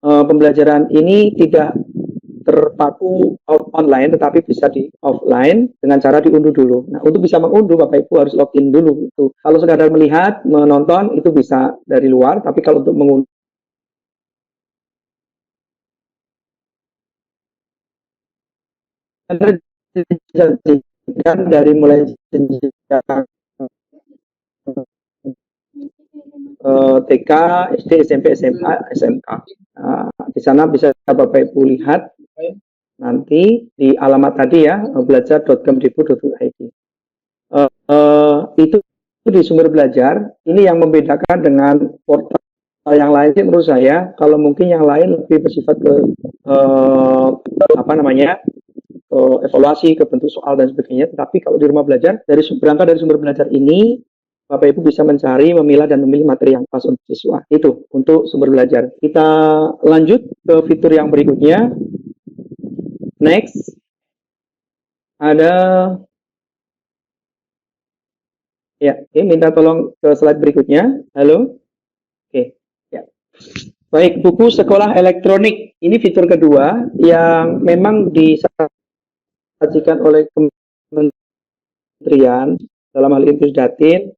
Pembelajaran ini tidak terpaku online, tetapi bisa di offline dengan cara diunduh dulu. Nah, untuk bisa mengunduh, Bapak Ibu harus login dulu. Itu. Kalau sekadar melihat, menonton, itu bisa dari luar, tapi kalau untuk mengunduh dari mulai jenjang TK, SD, SMP, SMA, SMK. Di sana bisa Bapak Ibu lihat nanti di alamat tadi ya, belajar.kemdikbud.id. Itu di sumber belajar. Ini yang membedakan dengan portal yang lain sih menurut saya. Kalau mungkin yang lain lebih bersifat ke evaluasi, ke bentuk soal dan sebagainya. Tetapi kalau di rumah belajar, berangkat dari sumber belajar ini, Bapak Ibu bisa mencari, memilah, dan memilih materi yang pas untuk siswa. Itu untuk sumber belajar. Kita lanjut ke fitur yang berikutnya. Next. Ada, ya, ini minta tolong ke slide berikutnya. Halo? Oke, ya. Baik, buku sekolah elektronik. Ini fitur kedua yang memang disajikan oleh Kementerian, dalam hal ini Pusdatin,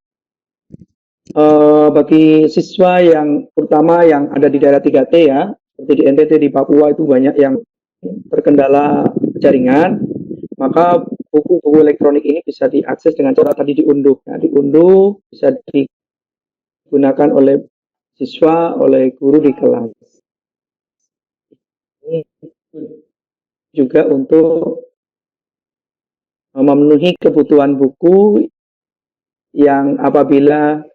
bagi siswa yang terutama yang ada di daerah 3T ya, seperti di NTT, di Papua itu banyak yang terkendala jaringan, maka buku-buku elektronik ini bisa diakses dengan cara tadi diunduh. Nah, diunduh bisa digunakan oleh siswa, oleh guru di kelas. Ini juga untuk memenuhi kebutuhan buku yang apabila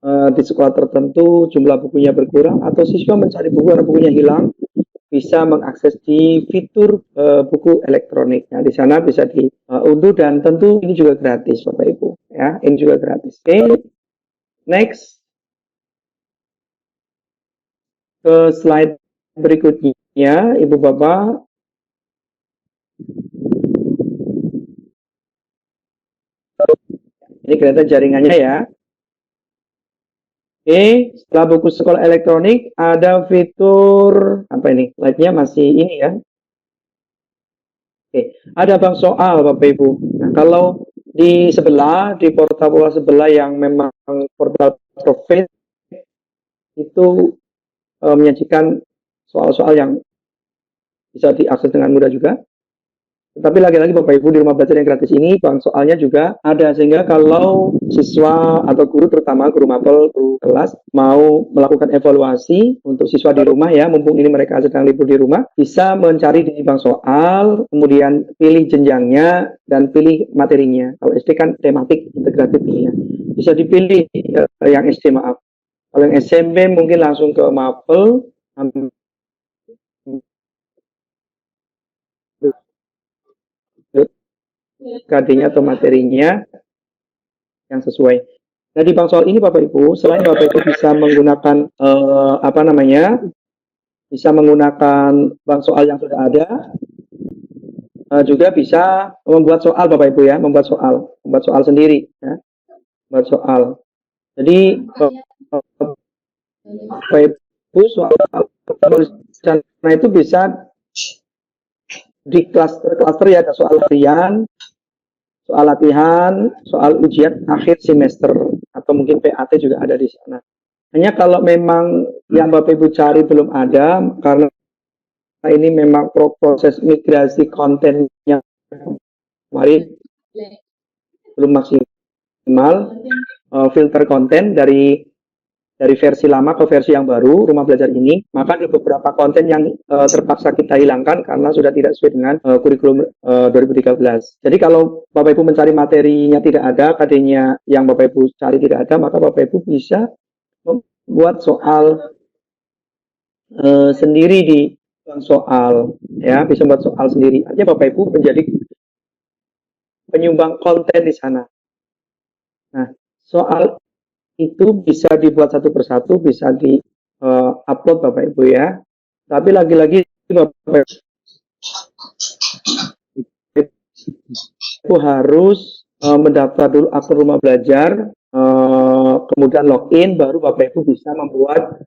di sekolah tertentu jumlah bukunya berkurang atau siswa mencari buku karena bukunya hilang, bisa mengakses di fitur buku elektronik. Nah, di sana bisa diunduh dan tentu ini juga gratis, Bapak Ibu. Ya, ini juga gratis. Oke, next ke slide berikutnya, Ibu Bapak. Ini kelihatan jaringannya ya. Oke, setelah buku sekolah elektronik ada fitur apa ini? Slide-nya masih ini ya. Oke, ada bank soal Bapak Ibu. Nah, kalau di sebelah, di portal sebelah yang memang portal profit itu menyajikan soal-soal yang bisa diakses dengan mudah juga. Tetapi lagi-lagi Bapak Ibu, di rumah belajar yang gratis ini bank soalnya juga ada, sehingga kalau siswa atau guru, terutama guru mapel, guru kelas mau melakukan evaluasi untuk siswa di rumah ya, mumpung ini mereka sedang libur di rumah, bisa mencari di bank soal, kemudian pilih jenjangnya dan pilih materinya. Kalau SD kan tematik integratif ya, bisa dipilih yang SD maaf. Kalau yang SMP mungkin langsung ke mapel, KD-nya atau materinya yang sesuai. Nah, di bank soal ini Bapak Ibu, selain Bapak Ibu bisa menggunakan bisa menggunakan bank soal yang sudah ada, juga bisa membuat soal Bapak Ibu ya, membuat soal sendiri ya, membuat soal. Jadi Bapak Ibu soal tulisan itu bisa di klaster ya, ada soal harian, soal latihan, soal ujian akhir semester, atau mungkin PAT juga ada di sana. Hanya kalau memang yang Bapak Ibu cari belum ada, karena ini memang proses migrasi kontennya kemarin, belum maksimal filter konten dari versi lama ke versi yang baru rumah belajar ini, maka ada beberapa konten yang terpaksa kita hilangkan karena sudah tidak sesuai dengan kurikulum 2013. Jadi kalau Bapak Ibu mencari materinya tidak ada, KD-nya yang Bapak Ibu cari tidak ada, maka Bapak Ibu bisa membuat soal sendiri di soal, ya, bisa membuat soal sendiri. Artinya Bapak Ibu menjadi penyumbang konten di sana. Nah, soal itu bisa dibuat satu persatu, bisa di upload Bapak Ibu ya. Tapi lagi-lagi Bapak Ibu harus mendaftar dulu akun rumah belajar, kemudian login, baru Bapak Ibu bisa membuat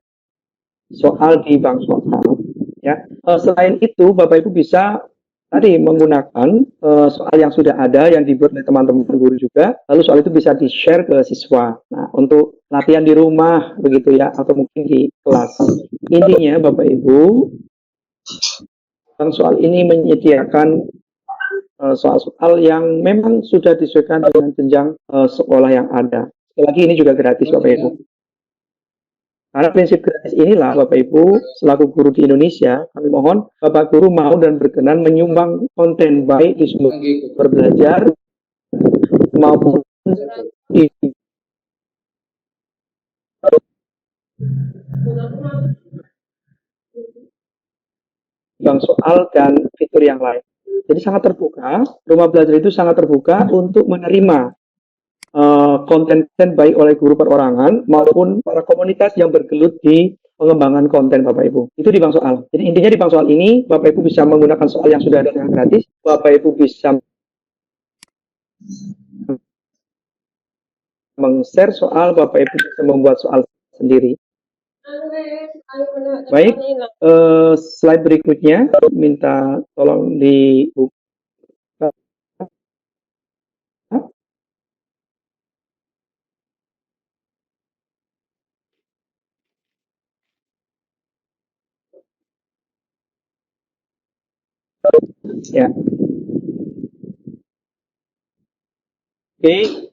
soal di bank soal. Ya, selain itu Bapak Ibu bisa tadi menggunakan soal yang sudah ada yang dibuat oleh teman-teman guru juga, lalu soal itu bisa di-share ke siswa. Nah, untuk latihan di rumah begitu ya, atau mungkin di kelas. Intinya Bapak Ibu, soal ini menyediakan soal-soal yang memang sudah disesuaikan dengan jenjang sekolah yang ada. Sekali lagi ini juga gratis Bapak Ibu. Karena prinsip gratis inilah Bapak Ibu selaku guru di Indonesia, kami mohon Bapak Guru mau dan berkenan menyumbang konten baik di sumber belajar maupun di bank soal dan fitur yang lain. Jadi sangat terbuka, rumah belajar itu sangat terbuka untuk menerima konten-konten baik oleh guru perorangan maupun para komunitas yang bergelut di pengembangan konten Bapak Ibu. Itu di bank soal. Jadi intinya di bank soal ini Bapak Ibu bisa menggunakan soal yang sudah ada dengan gratis. Bapak Ibu bisa meng-share soal, Bapak Ibu bisa membuat soal sendiri. Baik, slide berikutnya minta tolong dibuka. Ya. Oke.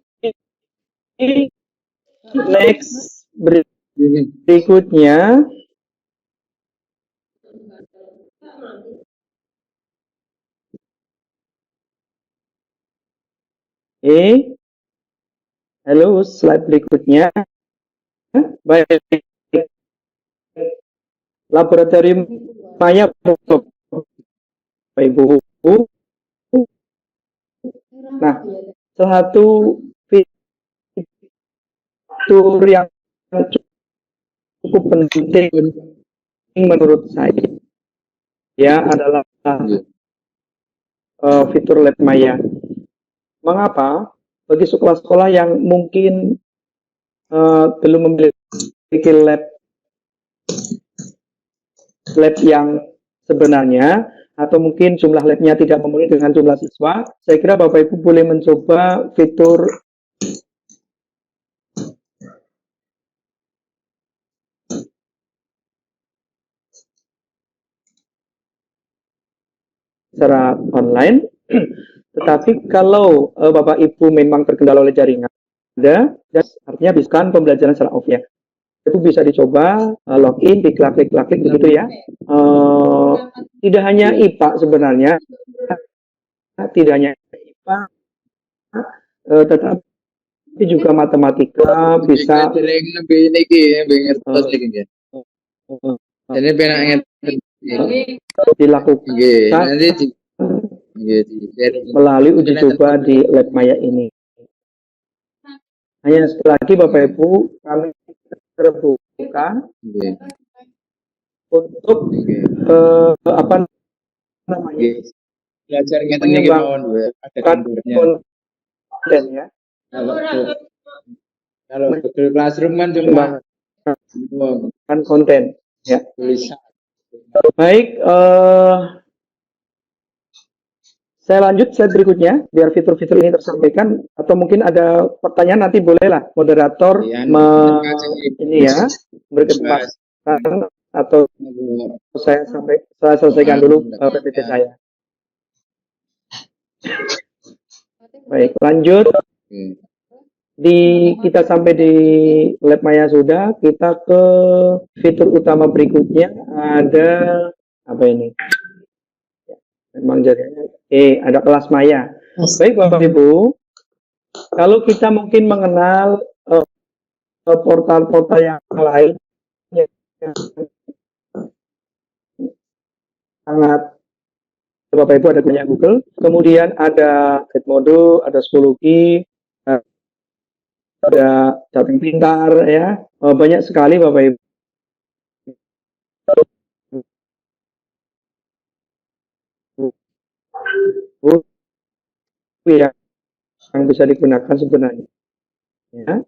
Next berikutnya halo, slide berikutnya. Baik. Laboratorium Maya Bapak Ibu. Nah, salah satu fitur yang cukup penting menurut saya ya adalah fitur lab Maya. Mengapa? Bagi sekolah-sekolah yang mungkin belum memiliki lab yang sebenarnya, atau mungkin jumlah labnya tidak memenuhi dengan jumlah siswa, saya kira Bapak Ibu boleh mencoba fitur secara online. Tetapi kalau Bapak Ibu memang terkendala oleh jaringan, artinya bisa pembelajaran secara off ya. Itu bisa dicoba login, diklik begitu ya. Tidak hanya IPA sebenarnya, tidak hanya IPA, tetapi juga matematika bisa. Dilakukan melalui uji coba di lab Maya ini. Hanya sekali lagi Bapak Ibu, kami terbuka untuk apa namanya menyumbangkan konten ya. Kalau Google Classroom kan cuma konten ya. Baik, saya lanjut slide berikutnya biar fitur-fitur ini tersampaikan, atau mungkin ada pertanyaan nanti bolehlah moderator ini ya berkesempatan, atau saya selesaikan dulu PPT saya. Baik, lanjut Kita sampai di Lab Maya sudah, kita ke fitur utama berikutnya ada apa ini? Memang jadinya ada kelas Maya. Baik Bapak Ibu, kalau kita mungkin mengenal portal-portal yang lain yang sangat Bapak Ibu ada punya Google, kemudian ada Edmodo, ada Schoology, ada Jateng Pintar ya, banyak sekali Bapak Ibu. Yang bisa digunakan sebenarnya. Ya.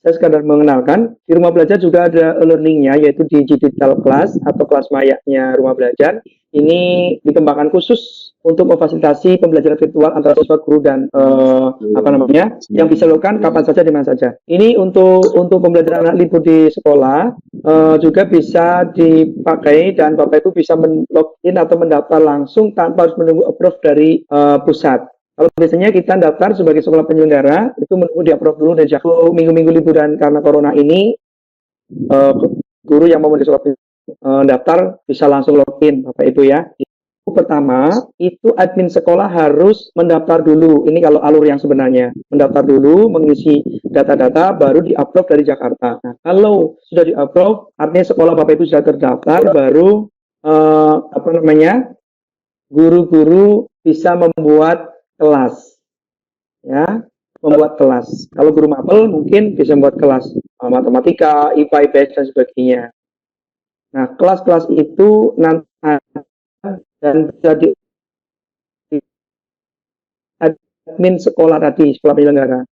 Saya sekadar mengenalkan, di Rumah Belajar juga ada e-learningnya, yaitu di Digital Class atau kelas mayanya Rumah Belajar. Ini dikembangkan khusus untuk memfasilitasi pembelajaran virtual antara siswa, guru, dan yang bisa dilakukan kapan saja, di mana saja. Ini untuk pembelajaran anak libur di sekolah, juga bisa dipakai dan Bapak Ibu bisa login atau mendaftar langsung tanpa harus menunggu approve dari pusat. Kalau biasanya kita daftar sebagai sekolah penyelenggara, itu menunggu di-approve dulu dan minggu-minggu liburan karena corona ini, guru yang mau sekolah daftar bisa langsung login, Bapak Ibu ya. Pertama, itu admin sekolah harus mendaftar dulu. Ini kalau alur yang sebenarnya. Mendaftar dulu, mengisi data-data, baru di-upload dari Jakarta. Nah, kalau sudah di-upload, artinya sekolah Bapak Ibu sudah terdaftar, baru guru-guru bisa membuat kelas, ya, membuat kelas. Kalau guru mapel mungkin bisa membuat kelas matematika, IPA, IPS dan sebagainya. Nah, kelas-kelas itu nanti dan bisa di admin sekolah tadi, sekolah penyelenggara.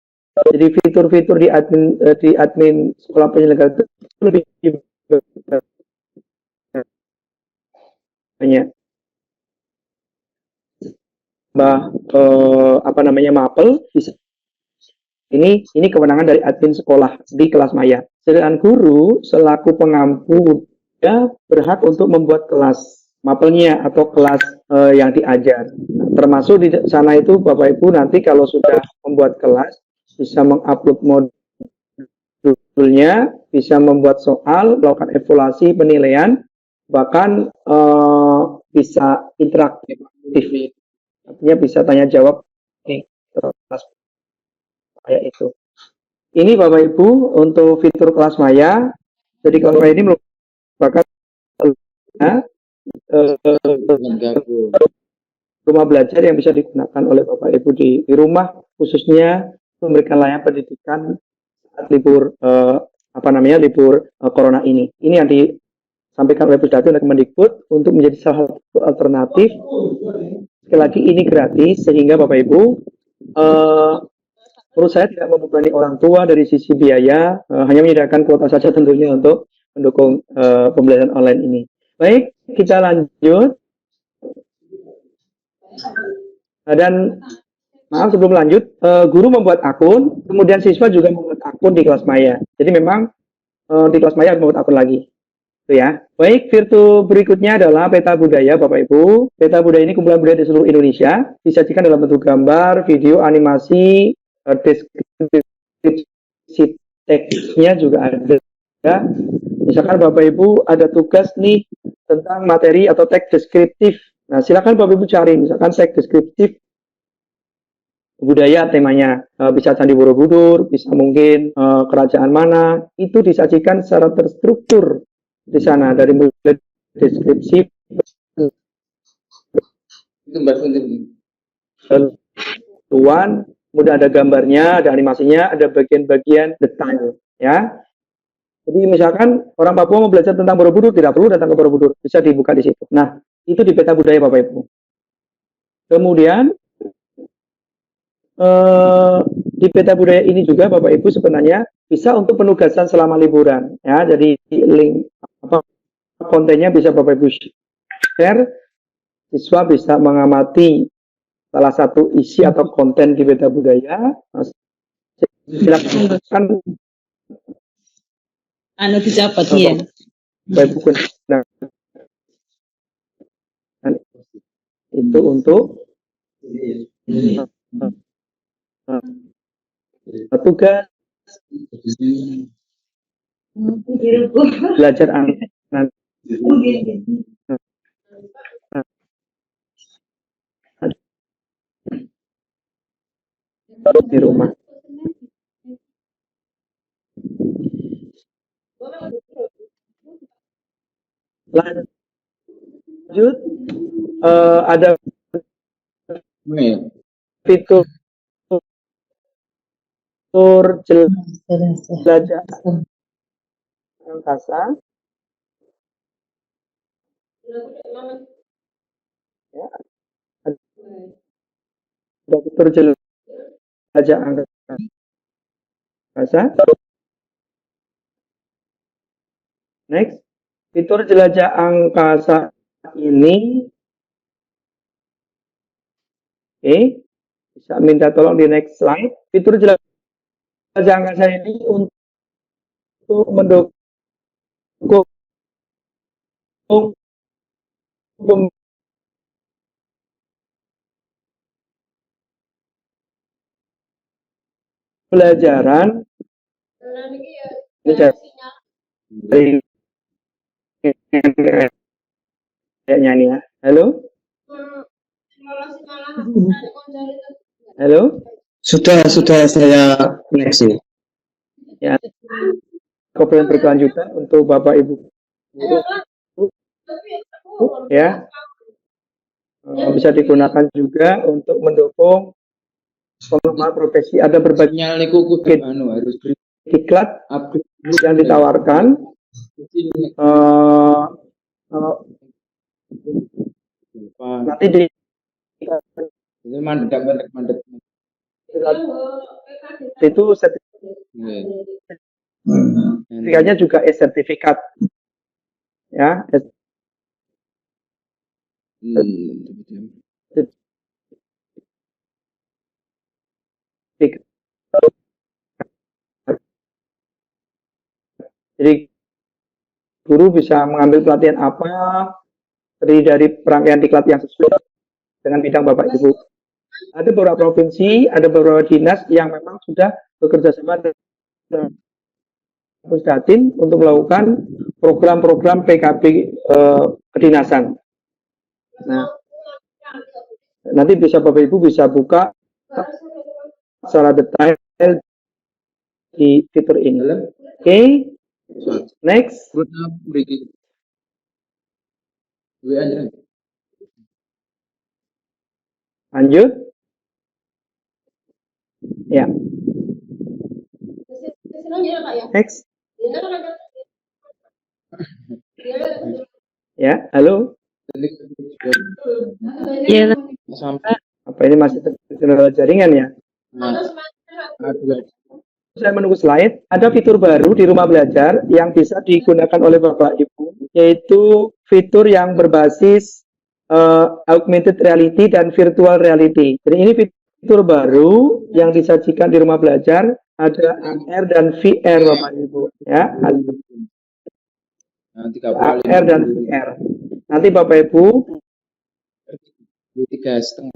Jadi fitur-fitur di admin sekolah penyelenggara itu lebih banyak. Mapel bisa. Ini kewenangan dari admin sekolah di kelas maya. Sedangkan guru selaku pengampu dia berhak untuk membuat kelas mapelnya atau kelas yang diajar. Nah, termasuk di sana itu Bapak Ibu nanti kalau sudah membuat kelas bisa mengupload modulnya, bisa membuat soal, melakukan evaluasi, penilaian, bahkan bisa interaktif. Artinya bisa tanya jawab kayak itu. Ini Bapak Ibu untuk fitur kelas maya. Jadi kelas maya ini merupakan rumah belajar yang bisa digunakan oleh Bapak Ibu di rumah, khususnya memberikan layanan pendidikan saat libur libur corona ini. Ini yang disampaikan oleh Pusdatu dan Kemendikbud untuk menjadi salah satu alternatif. Sekali lagi ini gratis sehingga Bapak Ibu menurut saya tidak membebani orang tua dari sisi biaya, hanya menyediakan kuota saja tentunya untuk mendukung pembelajaran online ini. Baik, kita lanjut. Dan maaf sebelum lanjut, guru membuat akun, kemudian siswa juga membuat akun di kelas maya. Jadi memang di kelas maya harus membuat akun lagi. Itu ya. Baik, fitur berikutnya adalah peta budaya Bapak Ibu. Peta budaya ini kumpulan budaya di seluruh Indonesia, disajikan dalam bentuk gambar, video, animasi, deskripsi teksnya juga ada. Misalkan Bapak Ibu ada tugas nih tentang materi atau teks deskriptif. Nah, silakan Bapak Ibu cari misalkan teks deskriptif budaya temanya, bisa Candi Borobudur, bisa mungkin kerajaan mana, itu disajikan secara terstruktur di sana dari mulai deskripsi tuan, kemudian ada gambarnya, ada animasinya, ada bagian-bagian detail ya. Jadi misalkan orang Papua mau belajar tentang Borobudur, tidak perlu datang ke Borobudur, bisa dibuka di situ. Nah, itu di peta budaya Bapak Ibu. Kemudian di peta budaya ini juga Bapak Ibu sebenarnya bisa untuk penugasan selama liburan ya. Jadi link kontennya bisa Bapak Ibu share, siswa bisa mengamati salah satu isi atau konten di peta budaya. Silakan dicapat ya. Bapak Ibu gunakan itu untuk tugas belajar anak di rumah. Lanjut, ada fitur jelajah angkasa. Ya, ada fitur jelajah angkasa. Next, fitur jelajah angkasa ini, bisa minta tolong di next slide. Fitur jelajah angkasa ini untuk mendukung pembelajaran dari kayaknya nih ya. Halo? Halo? Sudah saya next ini. Ya. Komponen berkelanjutan untuk Bapak Ibu guru ya. Bisa digunakan juga untuk mendukung pengembangan profesi. Ada berbagai harus diklat yang ditawarkan. Nanti di mandek. itu sertifikatnya juga sertifikat ya. Jadi guru bisa mengambil pelatihan apa terdiri dari rangkaian diklat yang sesuai dengan bidang Bapak Ibu. Ada beberapa provinsi, ada beberapa dinas yang memang sudah bekerja sama dengan Pusdatin untuk melakukan program-program PKP kedinasan. Nah, nanti bisa Bapak Ibu bisa buka secara detail di fitur ini. Oke, next. Lanjut. Ya. Next. Ya, halo. Ya, Apa ini masih terkendala jaringan ya? Saya menunggu slide. Ada fitur baru di rumah belajar yang bisa digunakan oleh Bapak Ibu, yaitu fitur yang berbasis augmented reality dan virtual reality. Jadi ini fitur baru yang disajikan di rumah belajar, ada AR dan VR Bapak Ibu ya. AR dan VR. Nanti Bapak Ibu 3,5.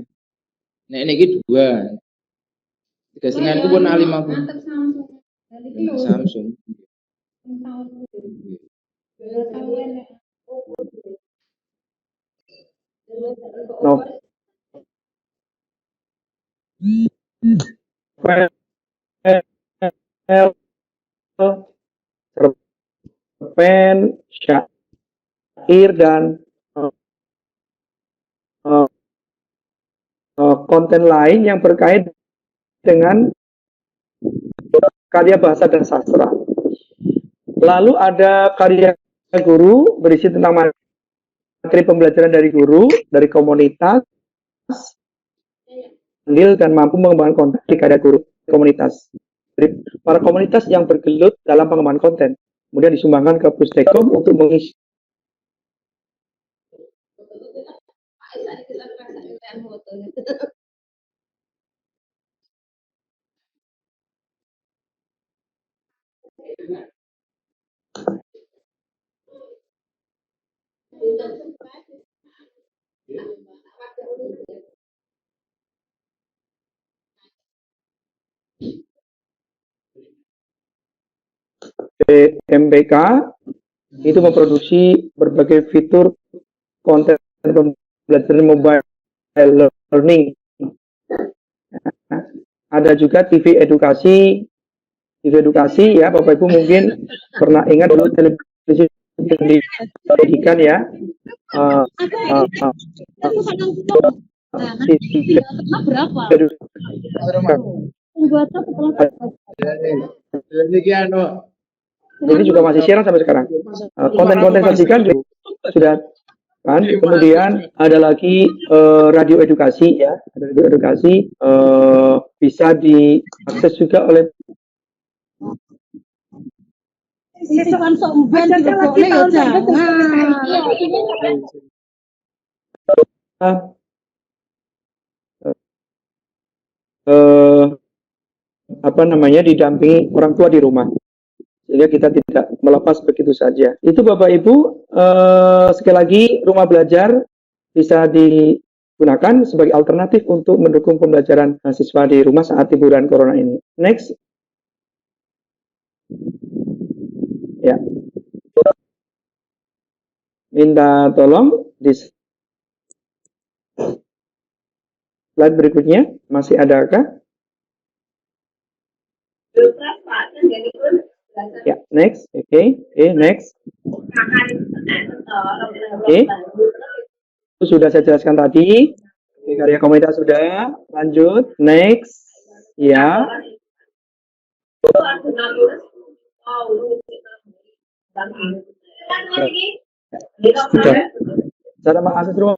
Nah ini 2. 3,5 itu pun A50. Samsung. No. Cerpen, syair dan konten lain yang berkait dengan karya bahasa dan sastra. Lalu ada karya guru berisi tentang materi pembelajaran dari guru, dari komunitas, andil dan mampu mengembangkan konten di karya guru komunitas. Dari para komunitas yang bergelut dalam pengembangan konten, kemudian disumbangkan ke Pusdekom untuk mengisi. MPK itu memproduksi berbagai fitur konten pembelajaran mobile learning. Ada juga TV edukasi ya, Bapak Ibu mungkin pernah ingat dulu televisi pendidikan ya. Ini juga masih siaran sampai sekarang. Konten-konten sajikan sudah kan. Kemudian ada lagi radio edukasi ya, radio edukasi bisa diakses juga oleh didampingi orang tua di rumah, sehingga kita tidak melepas begitu saja. Itu Bapak Ibu, sekali lagi rumah belajar bisa digunakan sebagai alternatif untuk mendukung pembelajaran siswa di rumah saat liburan corona ini. Next. Ya. Minta tolong di slide berikutnya, masih adakah? Ya, next. Oke, next. Oke. Itu sudah saya jelaskan tadi. Oke, karya komunitas sudah. Lanjut, next. Ya. Sudah. Cara mengakses rumah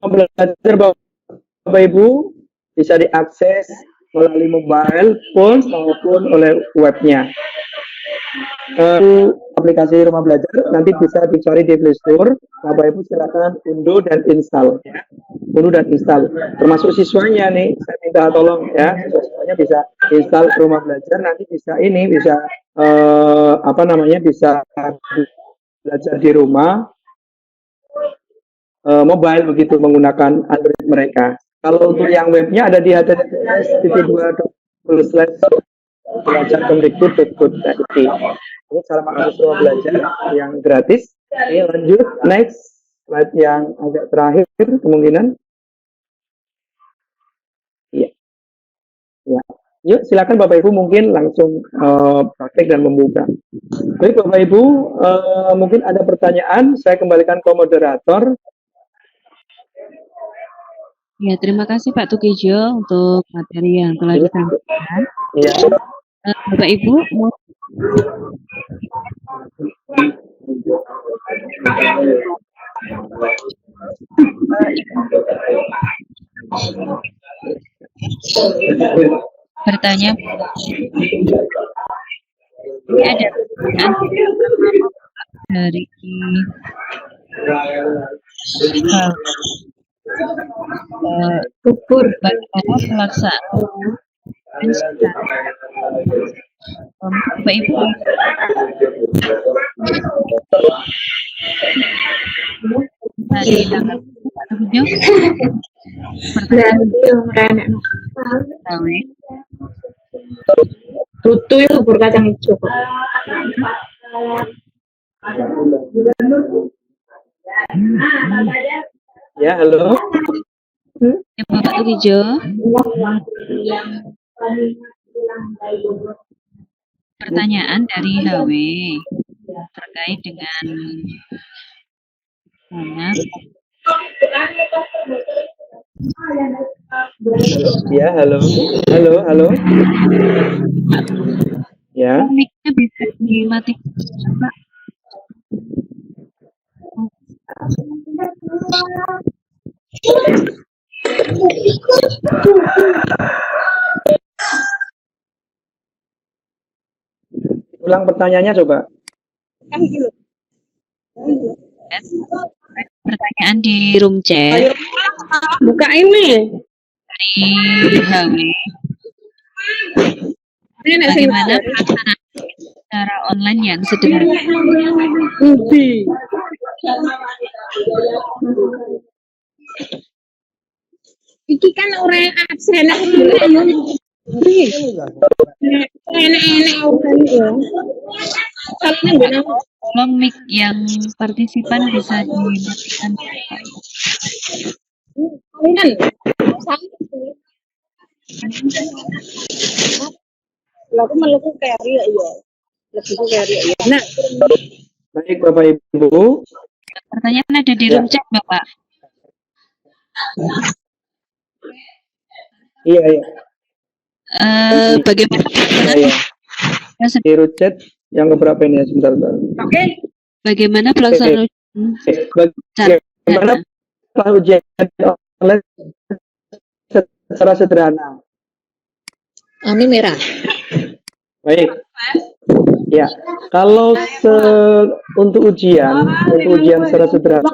belajar Bapak Ibu bisa diakses melalui mobile phone maupun oleh webnya. Aplikasi rumah belajar nanti bisa dicari di Play Store. Bapak Ibu silakan unduh dan install. Unduh dan install. Termasuk siswanya nih, saya minta tolong ya, siswanya bisa install rumah belajar. Nanti bisa bisa bisa belajar di rumah mobile begitu menggunakan Android mereka. Kalau untuk yang webnya ada di https://belajar.kemdikbud.go.id. Ini cara mengakses rumah belajar yang gratis. Oke, lanjut, next slide yang agak terakhir kemungkinan. Iya. Ya. Yuk, silakan Bapak Ibu mungkin langsung praktek dan membuka. Baik Bapak Ibu, mungkin ada pertanyaan, saya kembalikan ke moderator. Ya, terima kasih Pak Tukijo untuk materi yang telah disampaikan. Ya. Bapak Ibu, bertanya, ini ada pertanyaan dari kubur bagaimana pelaksanaan Bapak Ibu dari tanggal Tutu itu bubur kacang hijau. Ya, halo. Ya, Bapak Tukijo. Pertanyaan dari HW terkait dengan Ya, halo. Halo. Ya. Mic-nya bisa dimatikan, Pak. Ulang pertanyaannya coba. Pertanyaan di room chat. Buka ini. Dari HW. Bagaimana pelaksanaan secara online yang sederhana? Iki kan orang absen enak-enak orang ya. Tolong mic yang partisipan bisa dimatikan, Pak. Nah, baik Bapak Ibu. Pertanyaan ada di Ya. room chat, Bapak. Iya, iya. Bagaimana Iya, iya. Di chat yang keberapa ini ya? Sebentar. bagaimana pelaksanaan Bagaimana ujian online secara sederhana? Ini merah. Baik. Ya, kalau untuk ujian secara sederhana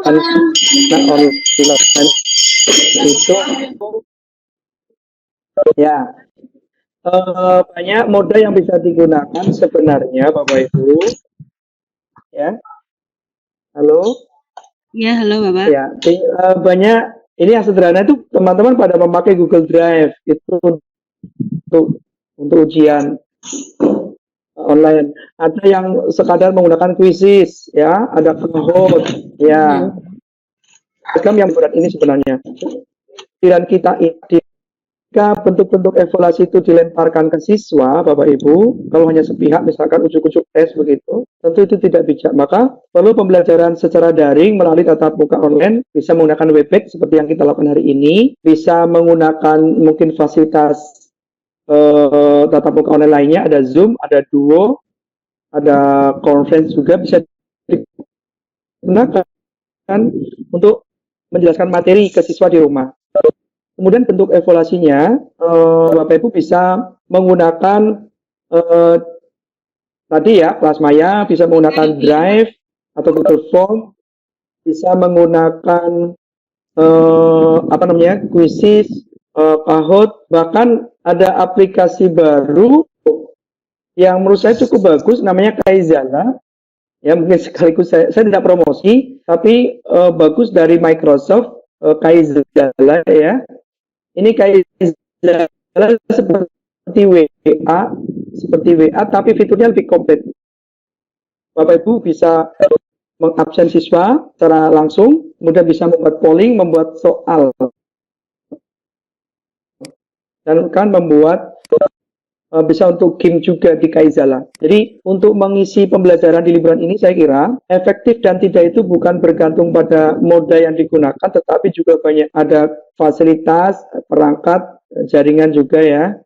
online itu ya banyak moda yang bisa digunakan sebenarnya Bapak Ibu. Ya. Halo. Ya, halo Bapak. Ya, banyak ini yang sederhana itu teman-teman pada memakai Google Drive itu untuk ujian online. Ada yang sekadar menggunakan Quizzes, ya, ada Kahoot, ya. Program yang berat ini sebenarnya. Dan kita jika bentuk-bentuk evaluasi itu dilemparkan ke siswa, Bapak Ibu, kalau hanya sepihak, misalkan ujuk-ujuk tes begitu, tentu itu tidak bijak. Maka perlu pembelajaran secara daring melalui tatap muka online, bisa menggunakan Webex seperti yang kita lakukan hari ini, bisa menggunakan mungkin fasilitas tatap muka online lainnya, ada Zoom, ada Duo, ada conference juga bisa digunakan untuk menjelaskan materi ke siswa di rumah. Kemudian bentuk evaluasinya, Bapak Ibu bisa menggunakan tadi ya, Plasmaya, bisa menggunakan Drive atau Google Form, bisa menggunakan Quizzes, Kahoot, bahkan ada aplikasi baru yang menurut saya cukup bagus, namanya Kaizala. Ya, mungkin sekaligus saya tidak promosi, tapi bagus dari Microsoft, Kaizala ya. Ini Kaizala seperti WA, tapi fiturnya lebih komplit. Bapak Ibu bisa mengabsen siswa secara langsung, kemudian bisa membuat polling, membuat soal, dan kan membuat bisa untuk game juga di Kaizala. Jadi untuk mengisi pembelajaran di liburan ini saya kira efektif dan tidak itu bukan bergantung pada moda yang digunakan, tetapi juga banyak ada fasilitas, perangkat, jaringan juga ya.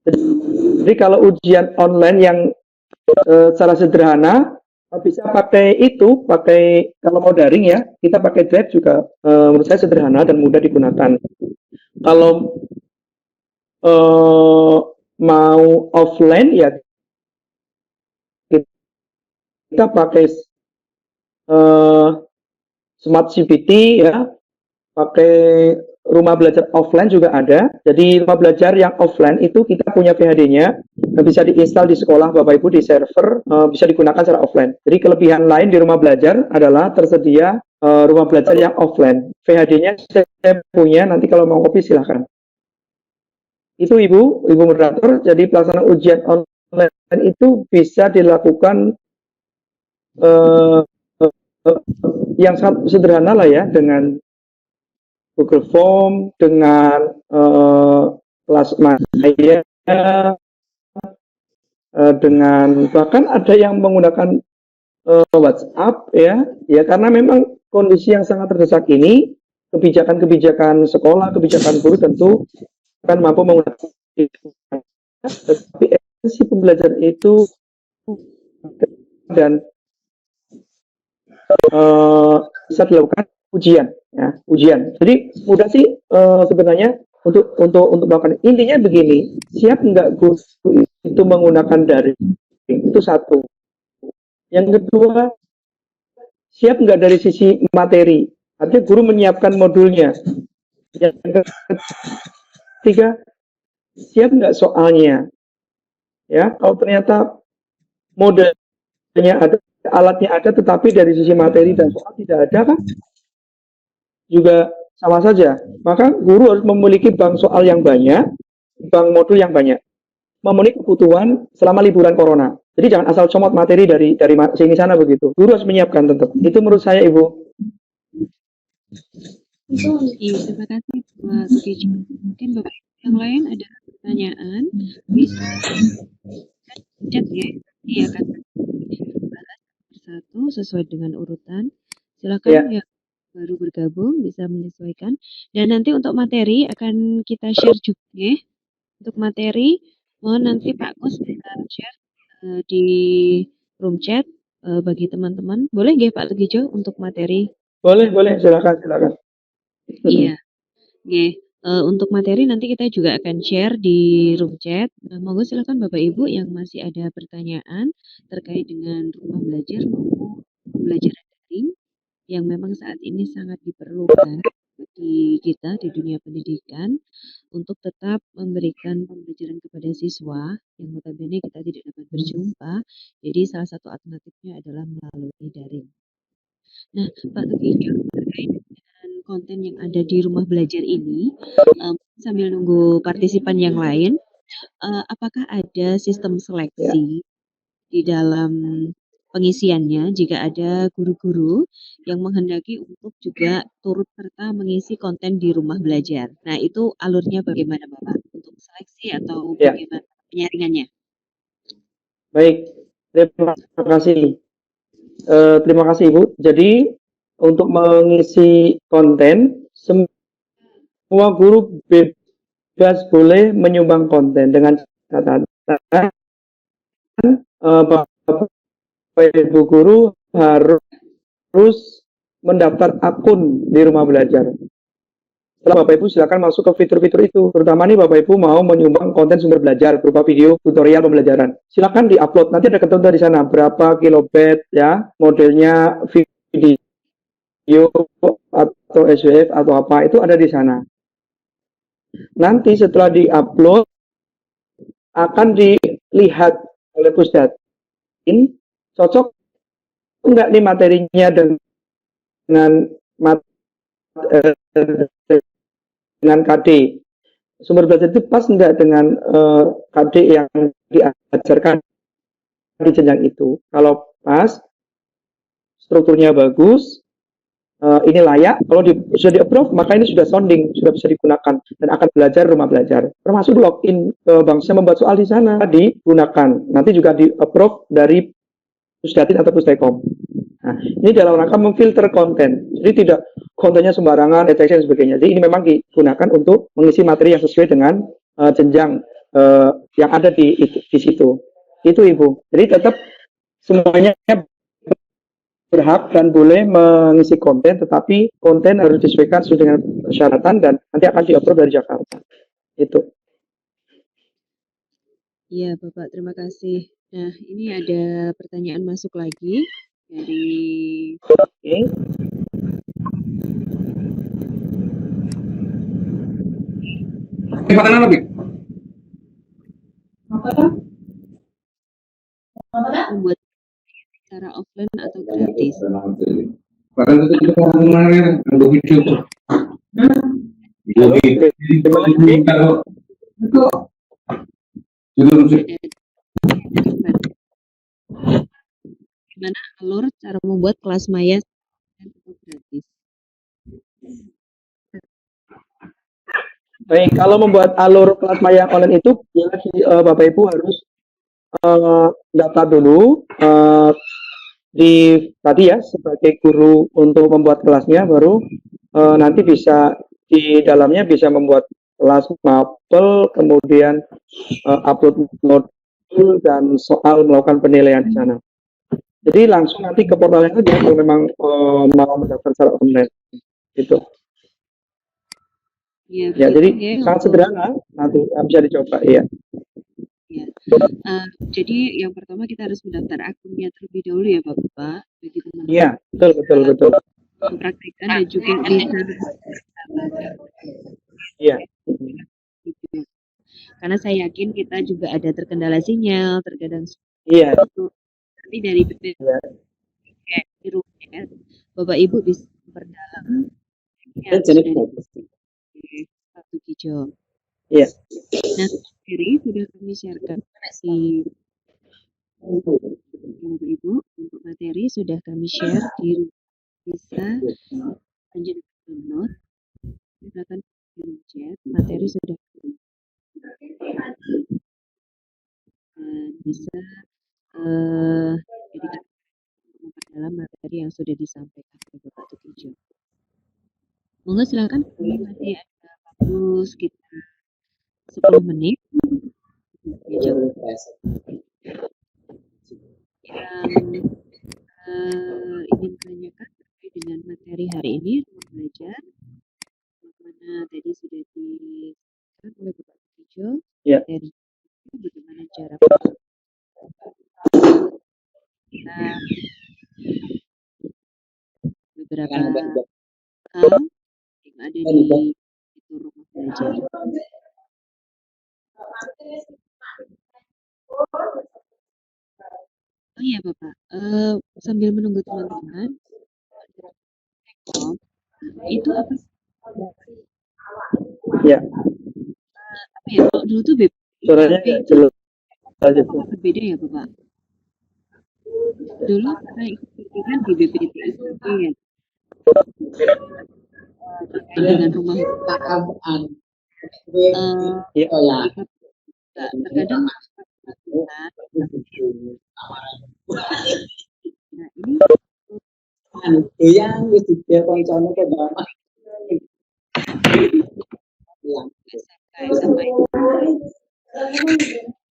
Jadi kalau ujian online yang secara sederhana bisa pakai kalau mau daring ya, kita pakai Drive juga menurut saya sederhana dan mudah digunakan. Kalau mau offline ya kita pakai Smart CPT ya, pakai rumah belajar offline juga ada. Jadi rumah belajar yang offline itu kita punya VHD-nya, bisa diinstal di sekolah Bapak Ibu di server, bisa digunakan secara offline. Jadi kelebihan lain di rumah belajar adalah tersedia rumah belajar yang offline. VHD-nya saya punya, nanti kalau mau copy silahkan. Itu Ibu moderator, jadi pelaksanaan ujian online itu bisa dilakukan yang sangat sederhana lah ya, dengan Google Form, dengan Plasmaya, dengan bahkan ada yang menggunakan WhatsApp ya karena memang kondisi yang sangat terdesak ini, kebijakan-kebijakan sekolah, kebijakan guru tentu kan mampu menggunakan itu. Tapi esensi pembelajaran itu dan bisa dilakukan ujian. Jadi mudah sih sebenarnya untuk melakukan. Intinya begini, siap nggak guru itu menggunakan daring? Itu satu. Yang kedua, siap nggak dari sisi materi? Artinya guru menyiapkan modulnya. Yang ketiga, siap nggak soalnya? Ya, kalau ternyata modelnya ada, alatnya ada, tetapi dari sisi materi dan soal tidak ada kan? Juga sama saja. Maka guru harus memiliki bank soal yang banyak, bank modul yang banyak, memenuhi kebutuhan selama liburan corona. Jadi jangan asal comot materi dari sini sana begitu. Guru harus menyiapkan tetap. Itu menurut saya, Ibu. Iya, terima kasih Pak Tukijo. Mungkin Bapak yang lain ada pertanyaan bisa chat ya. Iya akan bahas satu sesuai dengan urutan. Silakan Ya. yang baru bergabung bisa menyesuaikan. Dan nanti untuk materi akan kita share juga ya. Untuk materi, mohon nanti Pak Kus bisa share di room chat bagi teman-teman. Boleh nggih Pak Tukijo untuk materi? Boleh, silakan. Iya. Nggih, untuk materi nanti kita juga akan share di room chat. Nah, monggo silakan Bapak Ibu yang masih ada pertanyaan terkait dengan rumah belajar maupun pembelajaran daring yang memang saat ini sangat diperlukan di kita di dunia pendidikan untuk tetap memberikan pembelajaran kepada siswa yang notabene kita tidak dapat berjumpa. Jadi salah satu alternatifnya adalah melalui daring. Nah, Pak Tukijo, terkait dengan konten yang ada di rumah belajar ini, sambil nunggu partisipan yang lain, apakah ada sistem seleksi di dalam pengisiannya jika ada guru-guru yang menghendaki untuk juga turut serta mengisi konten di rumah belajar. Nah, itu alurnya bagaimana Bapak? Untuk seleksi atau Ya. bagaimana penyaringannya? Baik, terima kasih. Terima kasih Ibu. Jadi untuk mengisi konten, semua guru bebas boleh menyumbang konten dengan catatan Bapak Ibu guru harus mendaftar akun di rumah belajar. Setelah Bapak Ibu silakan masuk ke fitur-fitur itu. Terutama nih Bapak Ibu mau menyumbang konten sumber belajar berupa video tutorial pembelajaran. Silakan diupload. Nanti ada ketentuan di sana berapa kilobyte ya, modelnya video atau SWF atau apa itu ada di sana. Nanti setelah diupload akan dilihat oleh Pusdatin cocok enggak nih materinya dengan KD. Sumber belajar itu pas enggak dengan KD yang diajarkan di jenjang itu. Kalau pas, strukturnya bagus, ini layak, kalau sudah di-approve, maka ini sudah sounding, sudah bisa digunakan, dan akan belajar rumah belajar. Termasuk login ke Banksia membuat soal di sana, digunakan. Nanti juga di-approve dari Pusdatin atau Pusdekom. Nah, ini dalam rangka memfilter konten. Jadi tidak kontennya sembarangan, etc. dan sebagainya. Jadi ini memang digunakan untuk mengisi materi yang sesuai dengan jenjang yang ada di situ. Itu Ibu. Jadi tetap semuanya berhak dan boleh mengisi konten, tetapi konten harus disesuaikan sesuai dengan persyaratan dan nanti akan di-upload dari Jakarta. Itu. Iya, Bapak, terima kasih. Nah, ini ada pertanyaan masuk lagi dari Pertanyaan lebih. Membuat secara offline atau gratis. Padahal itu kita kemarin ada video tuh. Gimana alur cara membuat kelas maya atau gratis? Baik, kalau membuat alur kelas maya online itu, Bapak Ibu harus daftar dulu tadi ya sebagai guru untuk membuat kelasnya, baru nanti bisa di dalamnya bisa membuat kelas mapel, kemudian upload modul dan soal melakukan penilaian di sana. Jadi langsung nanti ke portalnya saja kalau memang mau mendaftar secara online gitu. Ya, jadi sangat sederhana, nanti bisa dicoba ya. Ya. Jadi yang pertama kita harus mendaftar akunnya terlebih dahulu ya Bapak, bagi teman-teman. Iya, betul. Mempraktikkan dan juga bisa. Iya. Karena saya yakin kita juga ada terkendala sinyal, terkadang. Iya. Tapi dari di rumah, Bapak Ibu bisa memperdalam. Pak Tukijo. Iya. Nah, sendiri sudah kami sharekan di Bapak Ibu, untuk materi sudah kami share di bisa lanjut download. Silakan di chat, materi sudah bisa jadi memperdalam materi yang sudah disampaikan oleh Bapak Tukijo. Monggo silakan, kami masih ada waktu sekitar 10 menit. Yang ingin menanyakan terkait dengan materi hari ini, rumah belajar, mana tadi sudah disampaikan oleh Bapak Tukijo, Ya. dari bagaimana cara beberapa hal yang ada di itu rumah belajar. Oh iya Bapak, sambil menunggu teman-teman, itu apa? Ya. Apa ya? Kalau dulu tuh Suaranya jelas. berbeda ya Bapak. Dulu saya ikut di BPT ya. Terkait dengan rumah terkadang yang wis dia koncone ke bapak.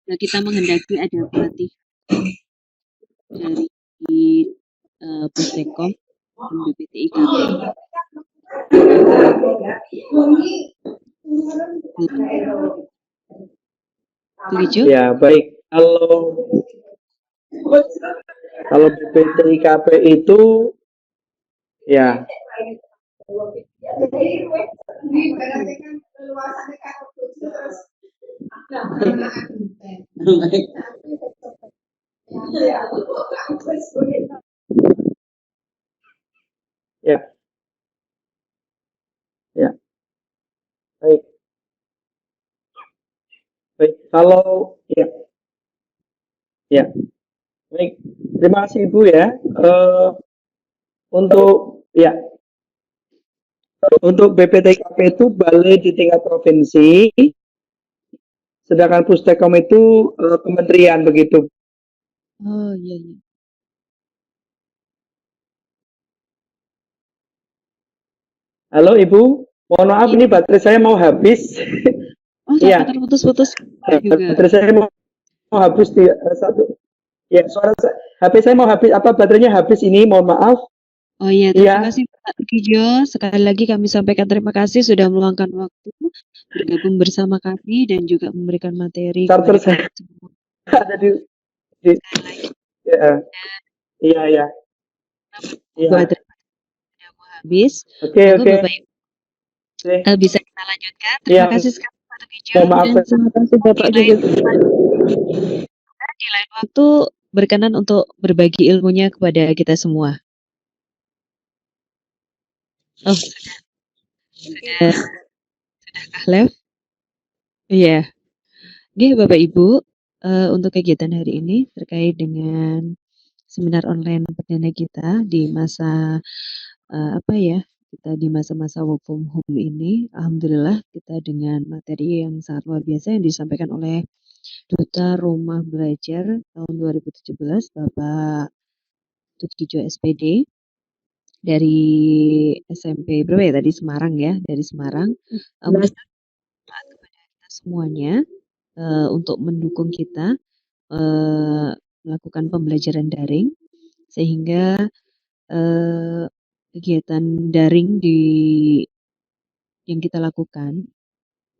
Nah, kita menghendaki ada pelatih dari Pustekom dan BPT IKP. Ya, baik. Kalau BPT IKP itu ya ya ya baik baik kalau ya baik, terima kasih Ibu ya. Untuk BPT-IKP itu balai di tingkat provinsi, sedangkan Pustekom itu kementerian begitu. Oh iya iya. Halo Ibu, mohon maaf ini baterai saya mau habis. Oh sampai terputus-putus juga. Baterai saya mau habis di satu. Ya suara HP saya mau habis, apa baterainya habis ini, mohon maaf. Oh iya, terima kasih Pak Tukijo. Sekali lagi kami sampaikan terima kasih sudah meluangkan waktu bergabung bersama kami dan juga memberikan materi. Charger saya ada di iya. Habis. Oke. Bapak Ibu bisa kita lanjutkan. Terima kasih sekali Pak Tukijo. Maaf. Terima kasih Bapak juga. Di lain waktu berkenan untuk berbagi ilmunya kepada kita semua. Oh, sudahkah live? Iya. Oke, Bapak Ibu, untuk kegiatan hari ini terkait dengan seminar online perdana kita di masa kita di masa-masa work from home ini, alhamdulillah kita dengan materi yang sangat luar biasa yang disampaikan oleh Duta Rumah Belajar tahun 2017, Bapak Tukijo SPD. Dari SMP berapa ya tadi, Semarang ya, dari Semarang. Kepada kita semuanya untuk mendukung kita melakukan pembelajaran daring sehingga kegiatan daring yang kita lakukan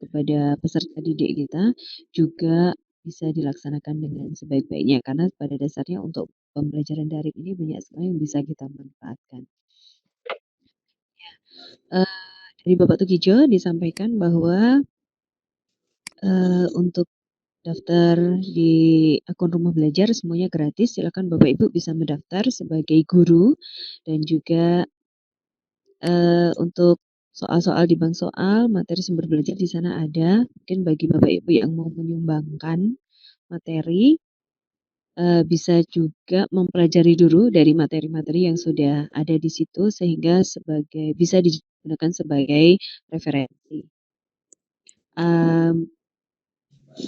kepada peserta didik kita juga bisa dilaksanakan dengan sebaik-baiknya karena pada dasarnya untuk pembelajaran daring ini banyak sekali yang bisa kita manfaatkan. Dari Bapak Tukijo disampaikan bahwa untuk daftar di akun Rumah Belajar semuanya gratis. Silakan Bapak Ibu bisa mendaftar sebagai guru dan juga untuk soal-soal di bank soal, materi sumber belajar di sana ada. Mungkin bagi Bapak Ibu yang mau menyumbangkan materi bisa juga mempelajari dulu dari materi-materi yang sudah ada di situ sehingga bisa digunakan sebagai referensi.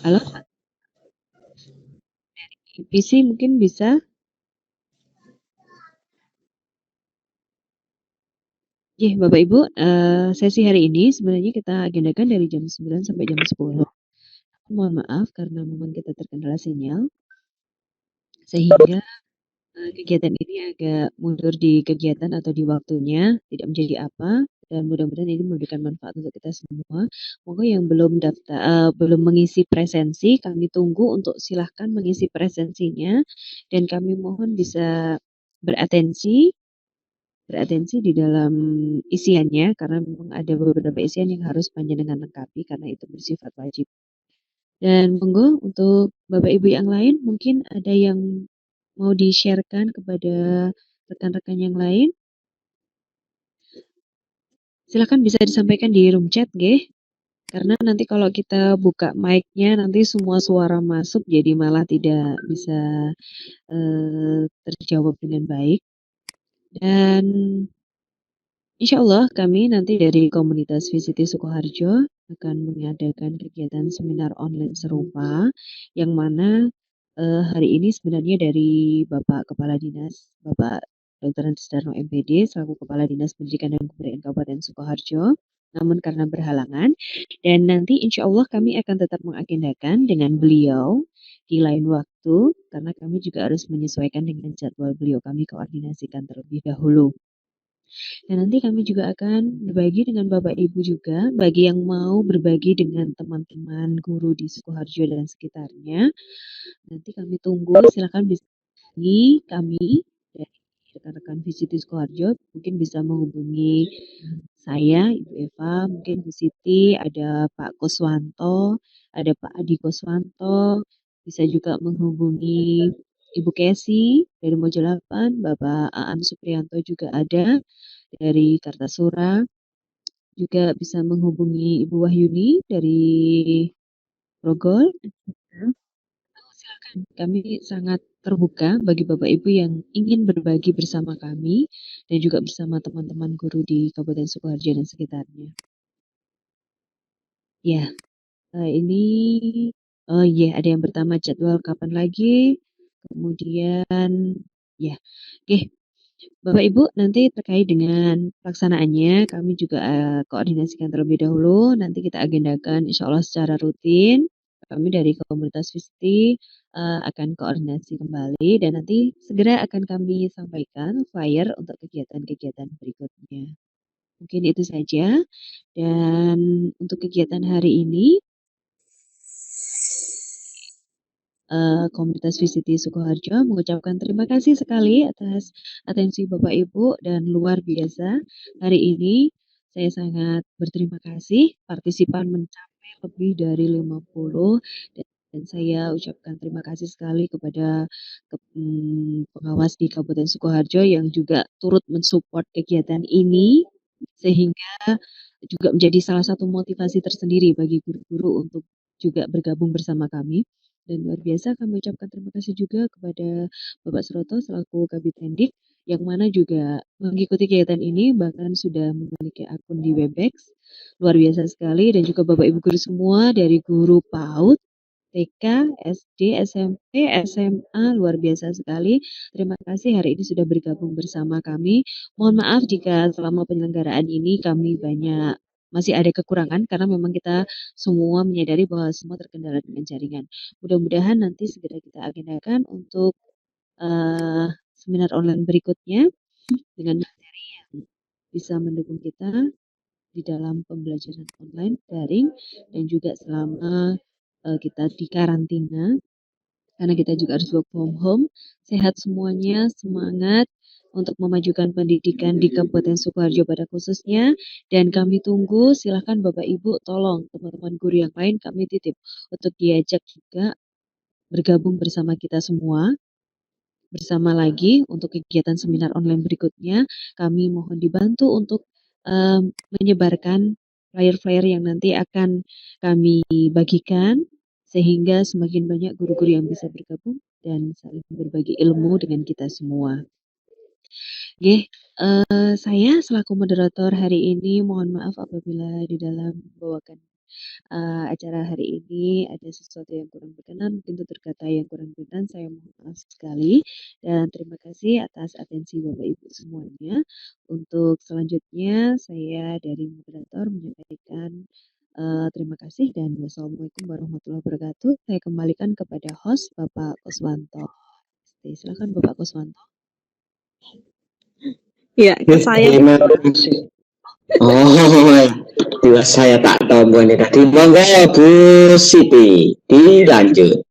Halo, PC mungkin bisa? Bapak Ibu, sesi hari ini sebenarnya kita agendakan dari jam 9 sampai jam 10. Mohon maaf karena memang kita terkendala sinyal, sehingga kegiatan ini agak mundur di kegiatan atau di waktunya, tidak menjadi apa, dan mudah-mudahan ini memberikan manfaat untuk kita semua. Moga yang belum mengisi presensi, kami tunggu untuk silahkan mengisi presensinya, dan kami mohon bisa beratensi di dalam isiannya, karena memang ada beberapa isian yang harus panjenengan lengkapi karena itu bersifat wajib. Dan monggo untuk Bapak Ibu yang lain mungkin ada yang mau di-share-kan kepada rekan-rekan yang lain. Silakan bisa disampaikan di room chat, nggih. Karena nanti kalau kita buka mic-nya nanti semua suara masuk jadi malah tidak bisa terjawab dengan baik. Dan insya Allah kami nanti dari komunitas VCT Sukoharjo akan mengadakan kegiatan seminar online serupa yang mana hari ini sebenarnya dari Bapak Kepala Dinas, Bapak Dr. Andi Sudarno MPD selaku Kepala Dinas Pendidikan dan Kebudayaan Kabupaten Sukoharjo, namun karena berhalangan dan nanti insya Allah kami akan tetap mengagendakan dengan beliau di lain waktu karena kami juga harus menyesuaikan dengan jadwal beliau, kami koordinasikan terlebih dahulu. Dan nanti kami juga akan berbagi dengan Bapak Ibu juga, bagi yang mau berbagi dengan teman-teman guru di Sukoharjo dan sekitarnya. Nanti kami tunggu, silakan bisa hubungi kami dari rekan-rekan VCT Sukoharjo, mungkin bisa menghubungi saya, Ibu Eva, mungkin Bu Siti, ada Pak Kuswanto, ada Pak Adi Kuswanto, bisa juga menghubungi Ibu Kesi dari Mojolapan, Bapak Aan Supriyanto juga ada dari Kartasura, juga bisa menghubungi Ibu Wahyuni dari Grogol. Silakan, kami sangat terbuka bagi Bapak Ibu yang ingin berbagi bersama kami dan juga bersama teman-teman guru di Kabupaten Sukoharjo dan sekitarnya. Ya, ini ada yang pertama jadwal kapan lagi, kemudian oke. Bapak Ibu nanti terkait dengan pelaksanaannya kami juga koordinasikan terlebih dahulu, nanti kita agendakan insya Allah secara rutin. Kami dari komunitas VCT akan koordinasi kembali dan nanti segera akan kami sampaikan flyer untuk kegiatan-kegiatan berikutnya. Mungkin itu saja. Dan untuk kegiatan hari ini komunitas VCT Sukoharjo mengucapkan terima kasih sekali atas atensi Bapak Ibu dan luar biasa hari ini saya sangat berterima kasih partisipan mencapai lebih dari 50 dan saya ucapkan terima kasih sekali kepada pengawas di Kabupaten Sukoharjo yang juga turut mensupport kegiatan ini sehingga juga menjadi salah satu motivasi tersendiri bagi guru-guru untuk juga bergabung bersama kami. Dan luar biasa kami ucapkan terima kasih juga kepada Bapak Suroto selaku Kabid Pendik yang mana juga mengikuti kegiatan ini bahkan sudah memiliki akun di Webex. Luar biasa sekali dan juga Bapak Ibu guru semua dari guru PAUD, TK, SD, SMP, SMA luar biasa sekali. Terima kasih hari ini sudah bergabung bersama kami. Mohon maaf jika selama penyelenggaraan ini kami masih ada kekurangan karena memang kita semua menyadari bahwa semua terkendala dengan jaringan. Mudah-mudahan nanti segera kita agendakan untuk seminar online berikutnya dengan materi yang bisa mendukung kita di dalam pembelajaran online daring dan juga selama kita di karantina karena kita juga harus work from home. Sehat semuanya, semangat untuk memajukan pendidikan di Kabupaten Sukoharjo pada khususnya dan kami tunggu silahkan Bapak Ibu tolong teman-teman guru yang lain kami titip untuk diajak juga bergabung bersama kita semua bersama lagi untuk kegiatan seminar online berikutnya. Kami mohon dibantu untuk menyebarkan flyer-flyer yang nanti akan kami bagikan sehingga semakin banyak guru-guru yang bisa bergabung dan saling berbagi ilmu dengan kita semua. Saya selaku moderator hari ini mohon maaf apabila di dalam membawakan acara hari ini ada sesuatu yang kurang berkenan, mungkin tutur kata yang kurang berkenan, saya mohon maaf sekali. Dan terima kasih atas atensi Bapak Ibu semuanya. Untuk selanjutnya saya dari moderator menyampaikan terima kasih dan wassalamualaikum warahmatullahi wabarakatuh. Saya kembalikan kepada host Bapak Kuswanto. Silakan Bapak Kuswanto. Ya, saya Terima kasih. Oh, bila saya tak tahu ini tadi, monggo Bu Siti dilanjut.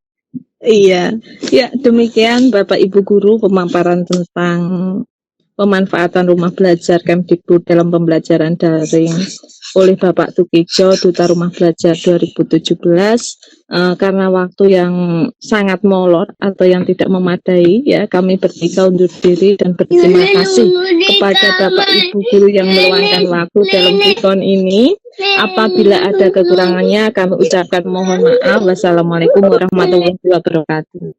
Iya, ya demikian Bapak Ibu Guru pemaparan tentang pemanfaatan rumah belajar Kemdikbud dalam pembelajaran daring oleh Bapak Tukijo, Duta Rumah Belajar 2017. Karena waktu yang sangat molor atau yang tidak memadai, ya kami bertiga undur diri dan berterima kasih kepada Bapak Ibu Guru yang meluangkan waktu dalam event ini. Apabila ada kekurangannya kami ucapkan mohon maaf. Wassalamualaikum warahmatullahi wabarakatuh.